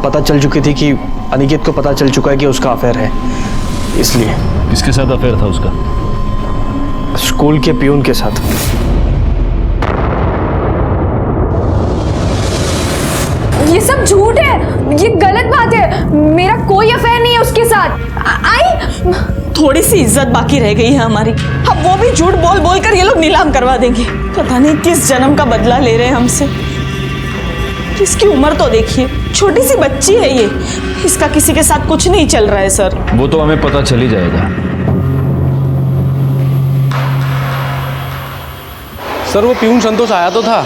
पता चल चुकी थी कि अनिकेत को पता चल चुका है कि उसका अफेयर है। इसलिए। किसके साथ अफेयर था उसका? स्कूल के पियून के साथ। ये सब झूठ है, ये गलत बात है। मेरा कोई अफेयर नहीं है उसके साथ। आई थोड़ी सी इज्जत बाकी रह गई है हमारी, अब वो भी झूठ बोल बोल कर ये लोग नीलाम करवा देंगे। पता नहीं किस जन्म का बदला ले रहे हैं हमसे। इसकी उम्र तो देखिए, छोटी सी बच्ची है ये, इसका किसी के साथ कुछ नहीं चल रहा है सर। वो तो हमें पता चल ही जाएगा। सर, वो प्यून संतोष आया तो था,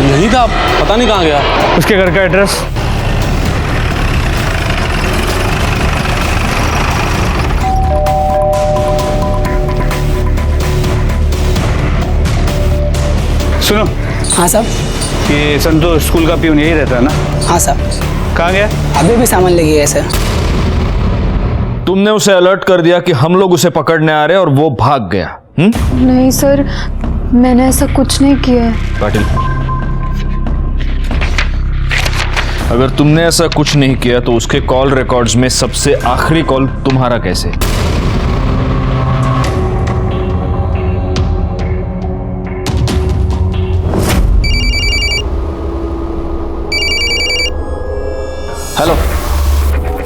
यही था, पता नहीं कहाँ गया। उसके घर का एड्रेस? सुनो। हाँ साहब। ये संतोष स्कूल का पियून यही रहता है ना? हाँ साहब। कहाँ गया? अभी भी सामान लेके गया सर। तुमने उसे अलर्ट कर दिया कि हम लोग उसे पकड़ने आ रहे हैं और वो भाग गया? नहीं सर, मैंने ऐसा कुछ नहीं किया है। पाटिल, अगर तुमने ऐसा कुछ नहीं किया तो उसके कॉल रिकॉर्ड्स में सबसे आखिरी कॉल तुम्हारा कैसे? हेलो।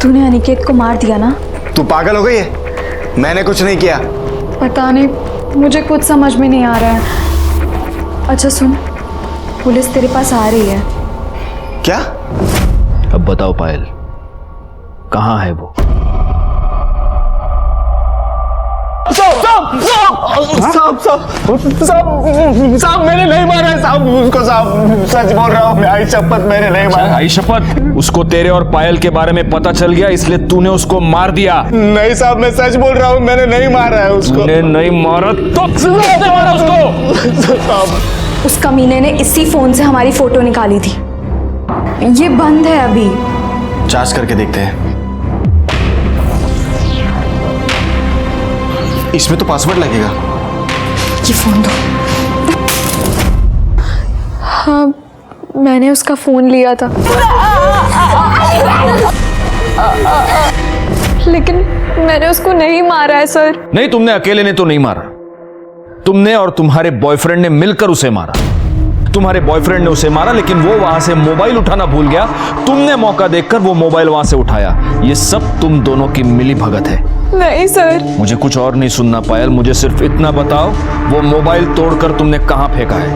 तूने अनिकेत को मार दिया ना? तू पागल हो गई है? मैंने कुछ नहीं किया। पता नहीं, मुझे कुछ समझ में नहीं आ रहा है। अच्छा सुन, पुलिस तेरे पास आ रही है। क्या? अब बताओ पायल, कहाँ है वो? साहब मैंने नहीं मारा है साहब उसको, साहब सच बोल रहा हूँ मैं, आई शपथ मैंने नहीं मारा। आई शपथ? उसको तेरे और पायल के बारे में पता चल गया इसलिए तूने उसको मार दिया? नहीं साहब मैं सच बोल रहा हूँ, मैंने नहीं मारा है उसको। तूने नहीं मारा तो किसने मारा उसको? उस कमीने ने इसी फोन से हमारी फोटो निकाली थी। ये बंद है अभी। जांच करके देखते हैं। इसमें तो पासवर्ड लगेगा। ये फोन दो। हाँ, मैंने उसका फोन लिया था, लेकिन मैंने उसको नहीं मारा है सर। नहीं, तुमने अकेले ने तो नहीं मारा, तुमने और तुम्हारे बॉयफ्रेंड ने मिलकर उसे मारा। तुम्हारे बॉयफ्रेंड ने उसे मारा, लेकिन वो वहां से मोबाइल उठाना भूल गया। तुमने मौका देखकर वो मोबाइल वहां से उठाया। ये सब तुम दोनों की मिली भगत है। नहीं सर। मुझे कुछ और नहीं सुनना पायल, मुझे सिर्फ इतना बताओ, वो मोबाइल तोड़कर तुमने कहां फेंका है?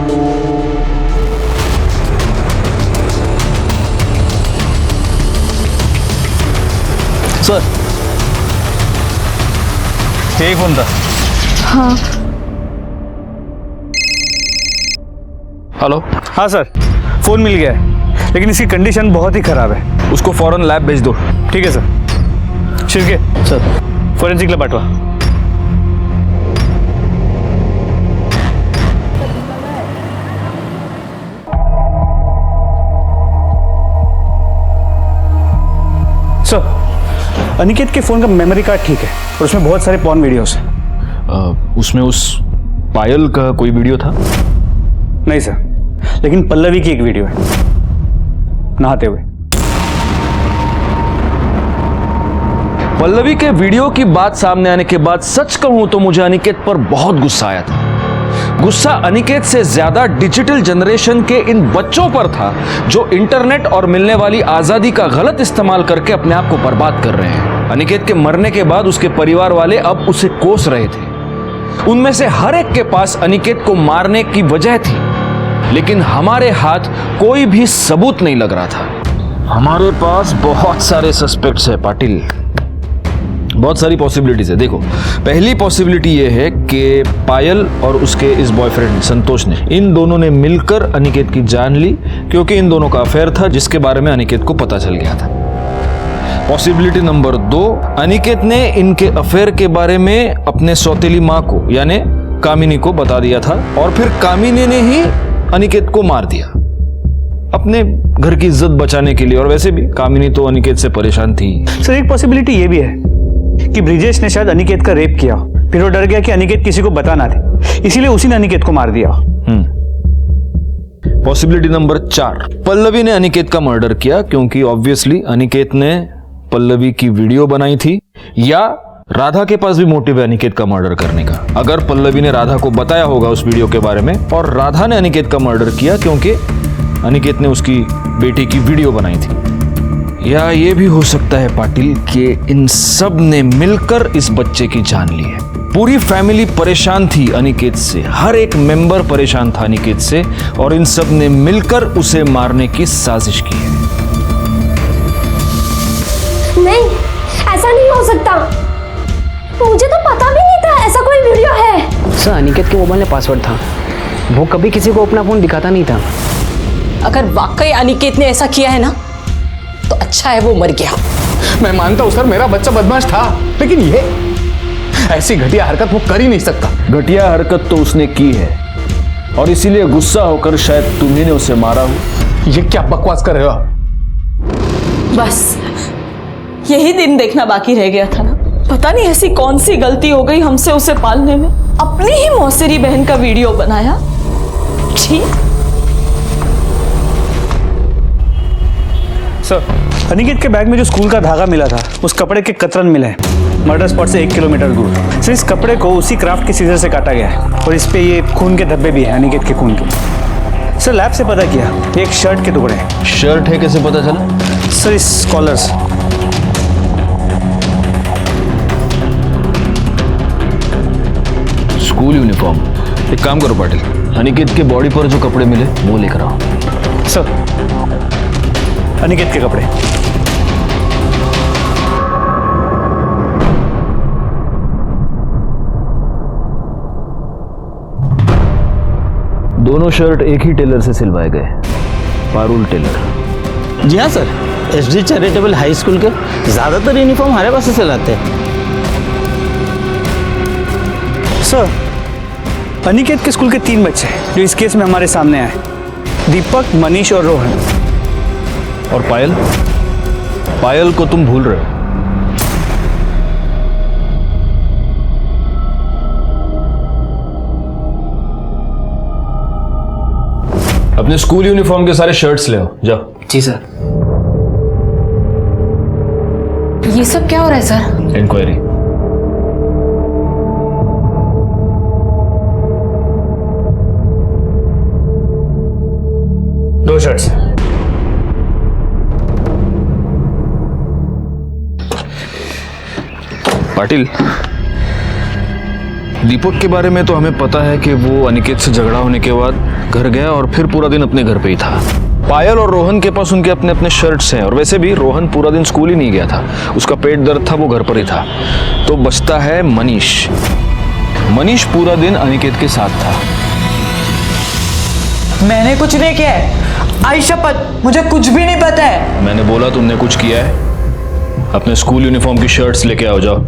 सर, यही फोन था। हाँ। हेलो। हाँ सर, फोन मिल गया है, लेकिन इसकी कंडीशन बहुत ही खराब है। उसको फौरन लैब भेज दो। ठीक है सर। शिवके सर, फॉरेंसिक लैब पाठवा। सर, अनिकेत के फोन का मेमोरी कार्ड ठीक है और उसमें बहुत सारे पॉर्न वीडियोस हैं। उसमें उस पायल का कोई वीडियो था? नहीं सर, लेकिन पल्लवी की एक वीडियो है नहाते हुए। पल्लवी के वीडियो की बात सामने आने के बाद सच कहूं तो मुझे अनिकेत पर बहुत गुस्सा आया था। गुस्सा अनिकेत से ज्यादा डिजिटल जनरेशन के इन बच्चों पर था जो इंटरनेट और मिलने वाली आजादी का गलत इस्तेमाल करके अपने आप को बर्बाद कर रहे हैं। अनिकेत के मरने के बाद उसके परिवार वाले अब उसे कोस रहे थे। उनमें से हर एक के पास अनिकेत को मारने की वजह थी, लेकिन हमारे हाथ कोई भी सबूत नहीं लग रहा था। हमारे पास बहुत सारे सस्पेक्ट्स हैं पाटिल, बहुत सारी पॉसिबिलिटीज है। देखो, पहली पॉसिबिलिटी ये है कि पायल और उसके इस बॉयफ्रेंड संतोष ने, इन दोनों ने मिलकर अनिकेत की जान ली, क्योंकि इन दोनों का अफेयर था जिसके बारे में अनिकेत को पता चल गया था। पॉसिबिलिटी नंबर 2, अनिकेत ने इनके अफेयर के बारे में अपने सौतेली माँ को यानी कामिनी को बता दिया था और फिर कामिनी ने ही अनिकेत को मार दिया अपने घर की इज्जत बचाने के लिए। और वैसे भी कामिनी तो अनिकेत से परेशान थी। सर, एक पॉसिबिलिटी ये भी है कि ब्रिजेश ने शायद अनिकेत का रेप किया, फिर वो डर गया कि अनिकेत किसी को बता ना दे, इसीलिए उसी ने अनिकेत को मार दिया। पॉसिबिलिटी नंबर 4, पल्लवी ने अनिकेत का मर्डर किया, क्योंकि ऑब्वियसली अनिकेत ने पल्लवी की वीडियो बनाई थी, या राधा के पास भी मोटिव है अनिकेत का मर्डर करने का। अगर पल्लवी ने राधा को बताया होगा उस वीडियो के बारे में और राधा ने अनिकेत का मर्डर किया क्योंकि अनिकेत ने उसकी बेटी की वीडियो बनाई थी। या ये भी हो सकता है पाटिल कि इन सब ने मिलकर इस बच्चे की जान ली है। पूरी फैमिली परेशान थी अनिकेत से, हर एक मेंबर परेशान था अनिकेत से, और इन सब ने मिलकर उसे मारने की साजिश की है। नहीं, ऐसा नहीं हो सकता। मुझे तो पता भी नहीं था ऐसा कोई वीडियो है। सर, अनिकेत के मोबाइल में पासवर्ड था, वो कभी किसी को अपना फोन दिखाता नहीं था। अगर वाकई अनिकेत ने ऐसा किया है ना, तो अच्छा है वो मर गया। मैं मानता हूं सर, मेरा बच्चा बदमाश था, लेकिन ये ऐसी घटिया हरकत वो कर ही नहीं सकता। घटिया हरकत तो उसने की है और इसीलिए गुस्सा होकर शायद तुम्ही ने उसे मारा हो। ये क्या बकवास कर रहे हो आप? बस यही दिन देखना बाकी रह गया था ना। पता नहीं ऐसी कौन सी गलती हो गई हमसे उसे पालने में। अपनी ही मौसेरी बहन का वीडियो बनाया। ठीक सर, अनिकेत के बैग में जो स्कूल का धागा मिला था, उस कपड़े के कतरन मिले हैं मर्डर स्पॉट से 1 किलोमीटर दूर। सर, इस कपड़े को उसी क्राफ्ट के सीजर से काटा गया है और इस पे ये खून के धब्बे भी हैं, अनिकेत के खून के। सर, लैब से पता किया, एक शर्ट के टुकड़े हैं। शर्ट है, कैसे पता चला? Sir scholars. School uniform. एक काम करो पाटिल, अनिकेत के बॉडी पर जो कपड़े मिले वो लेकर आओ। सर अनिकेत के कपड़े। दोनों शर्ट एक ही टेलर से सिलवाए गए, पारुल टेलर। जी हाँ sir, SD charitable high school के ज़्यादातर यूनिफॉर्म हमारे पास से सिलाते हैं। सर अनिकेत के स्कूल के 3 बच्चे जो इस केस में हमारे सामने आए, दीपक, मनीष और रोहन। और पायल? पायल को तुम भूल रहे हो। अपने स्कूल यूनिफॉर्म के सारे शर्ट्स ले आओ, जाओ। जी सर। ये सब क्या हो रहा है सर? इंक्वायरी। दो शर्ट्स। पाटिल, दीपक के बारे में तो हमें पता है कि वो अनिकेत से झगड़ा होने के बाद घर गया और फिर पूरा दिन अपने घर पे ही था। पायल और रोहन के पास उनके अपने अपने शर्ट्स हैं, और वैसे भी रोहन पूरा दिन स्कूल ही नहीं गया था, उसका पेट दर्द था, वो घर पर ही था। तो बचता है मनीष। मनीष पूरा दिन अनिकेत के साथ था। मैंने कुछ नहीं किया है, आई शपथ, मुझे कुछ भी नहीं पता है। मैंने बोला तुमने कुछ किया है। अपने स्कूल यूनिफॉर्म की शर्ट्स लेके आओ, जाओ।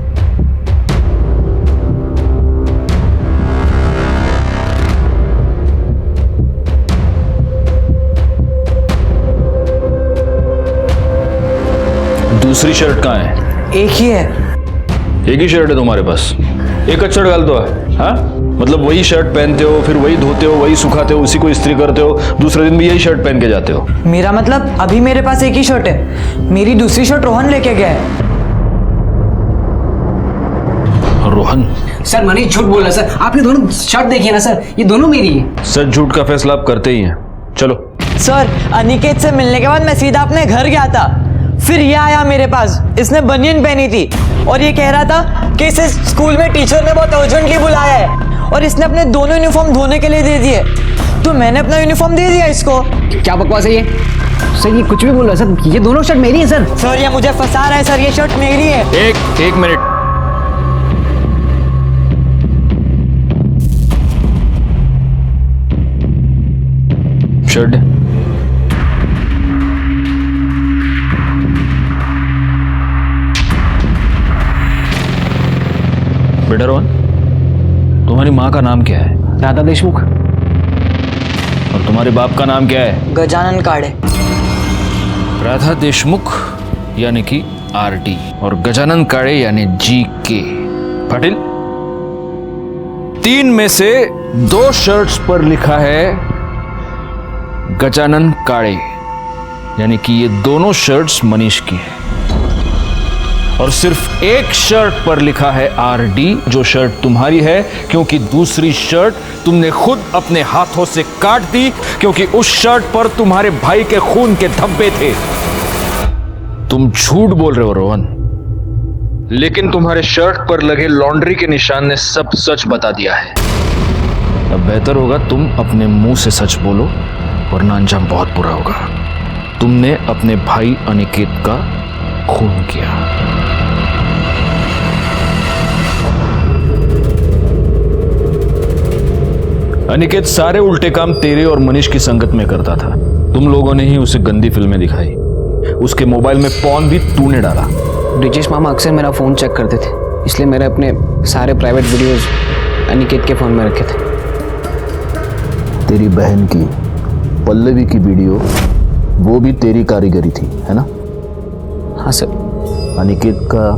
दूसरी शर्ट कहाँ है? एक ही है। एक ही शर्ट है तुम्हारे पास? एक शर्ट डाल दो है, हाँ? मतलब वही शर्ट पहनते हो, फिर वही धोते हो, वही सुखाते हो, उसी को इस्त्री करते हो, दूसरे दिन भी यही शर्ट पहन के जाते हो। मेरा मतलब अभी मेरे पास एक ही शर्ट है, मेरी दूसरी शर्ट रोहन लेके गया है। रोहन? सर मनीष झूठ बोल रहा है सर, आपने दोनों शर्ट देखी है ना सर, ये दोनों मेरी है। सर झूठ का फैसला आप करते ही हैं, चलो। सर अनिकेत से मिलने के बाद मैं सीधा अपने घर गया था, फिर ये आया मेरे पास, इसने बनियन पहनी थी और ये कह रहा था कि इसे स्कूल में टीचर ने बहुत अर्जेंटली बुलाया है और इसने अपने दोनों यूनिफॉर्म धोने के लिए दे दिए, तो मैंने अपना यूनिफॉर्म दे दिया इसको। क्या बकवास है ये? सर ये कुछ भी बोल रहा है सर, ये दोनों शर्ट मेरी है सर। सर ये मुझे फंसा रहा है सर, ये शर्ट मेरी है। एक मिनट। शर्ट बेटा। रोहन, तुम्हारी माँ का नाम क्या है? राधा देशमुख। और तुम्हारे बाप का नाम क्या है? गजानन काड़े। राधा देशमुख यानी कि आरडी और गजानन काड़े यानी GK। पाटिल, 3 में से 2 शर्ट्स पर लिखा है गजानन काड़े, यानी कि ये दोनों शर्ट्स मनीष की है, और सिर्फ एक शर्ट पर लिखा है RD, जो शर्ट तुम्हारी है, क्योंकि दूसरी शर्ट तुमने खुद अपने हाथों से काट दी, क्योंकि उस शर्ट पर तुम्हारे भाई के खून के धब्बे थे। तुम झूठ बोल रहे हो रोहन, लेकिन तुम्हारे शर्ट पर लगे लॉन्ड्री के निशान ने सब सच बता दिया है। अब बेहतर होगा तुम अपने मुंह से सच बोलो, वरना अंजाम बहुत बुरा होगा। तुमने अपने भाई अनिकेत का खून किया। अनिकेत सारे उल्टे काम तेरे और मनीष की संगत में करता था। तुम लोगों ने ही उसे गंदी फिल्में दिखाई, उसके मोबाइल में पॉर्न भी तूने डाला। ब्रिजेश मामा अक्सर मेरा फ़ोन चेक करते थे, इसलिए मैंने अपने सारे प्राइवेट वीडियोस अनिकेत के फ़ोन में रखे थे। तेरी बहन की पल्लवी की वीडियो, वो भी तेरी कारीगरी थी, है ना? हाँ सर। अनिकेत का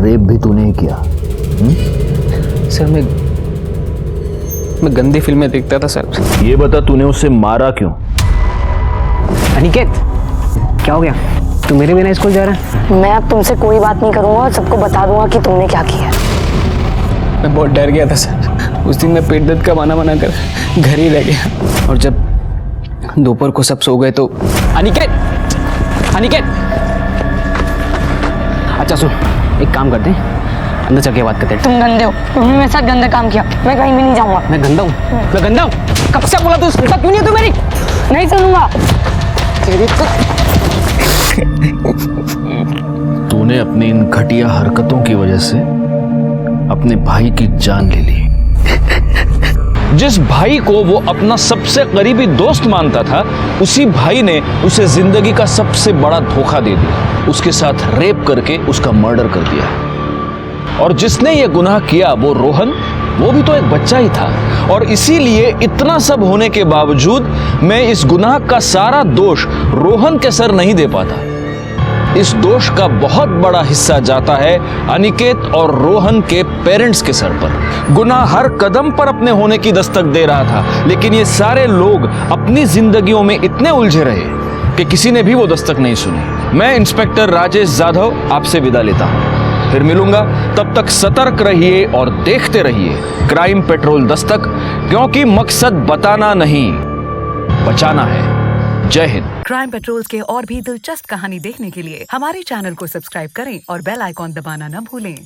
रेप भी तूने ही किया? सर मैं गंदी फिल्में देखता था सर। ये बता, तूने उसे मारा क्यों? अनिकेत, क्या हो गया? तू मेरे बिना स्कूल जा रहा है? मैं अब तुमसे कोई बात नहीं करूंगा और सबको बता दूंगा कि तुमने क्या किया। मैं बहुत डर गया था सर। उस दिन मैं पेट दर्द का बहाना बनाकर घर ही रह गया, और जब दोपहर को सब सो गए तो अनिकेत अच्छा सुन, एक काम करते हैं, अंदर चल के बात करते हैं। तुम गंदे हो, तुमने मेरे साथ गंदा काम किया, मैं कहीं भी नहीं जाऊंगा। मैं गंदा हूँ? मैं गंदा हूँ? कब से बोला तू सुनता क्यों नहीं है तू मेरी? नहीं सुनूंगा। तूने अपनी इन घटिया हरकतों की वजह से अपने भाई की जान ले ली। जिस भाई को वो अपना सबसे करीबी दोस्त मानता था, उसी भाई ने उसे जिंदगी का सबसे बड़ा धोखा दे दिया, उसके साथ रेप करके उसका मर्डर कर दिया। और जिसने ये गुनाह किया वो रोहन, वो भी तो एक बच्चा ही था। और इसीलिए इतना सब होने के बावजूद मैं इस गुनाह का सारा दोष रोहन के सर नहीं दे पाता। इस दोष का बहुत बड़ा हिस्सा जाता है अनिकेत और रोहन के पेरेंट्स के सर पर। गुनाह हर कदम पर अपने होने की दस्तक दे रहा था, लेकिन ये सारे लोग अपनी जिंदगियों में इतने उलझे रहे कि किसी ने भी वो दस्तक नहीं सुनी। मैं इंस्पेक्टर राजेश जाधव आपसे विदा लेता हूं, फिर मिलूंगा। तब तक सतर्क रहिए और देखते रहिए क्राइम पेट्रोल दस्तक, क्योंकि मकसद बताना नहीं, बचाना है। जय हिंद। क्राइम पेट्रोल के और भी दिलचस्प कहानी देखने के लिए हमारे चैनल को सब्सक्राइब करें और बेल आइकॉन दबाना न भूलें।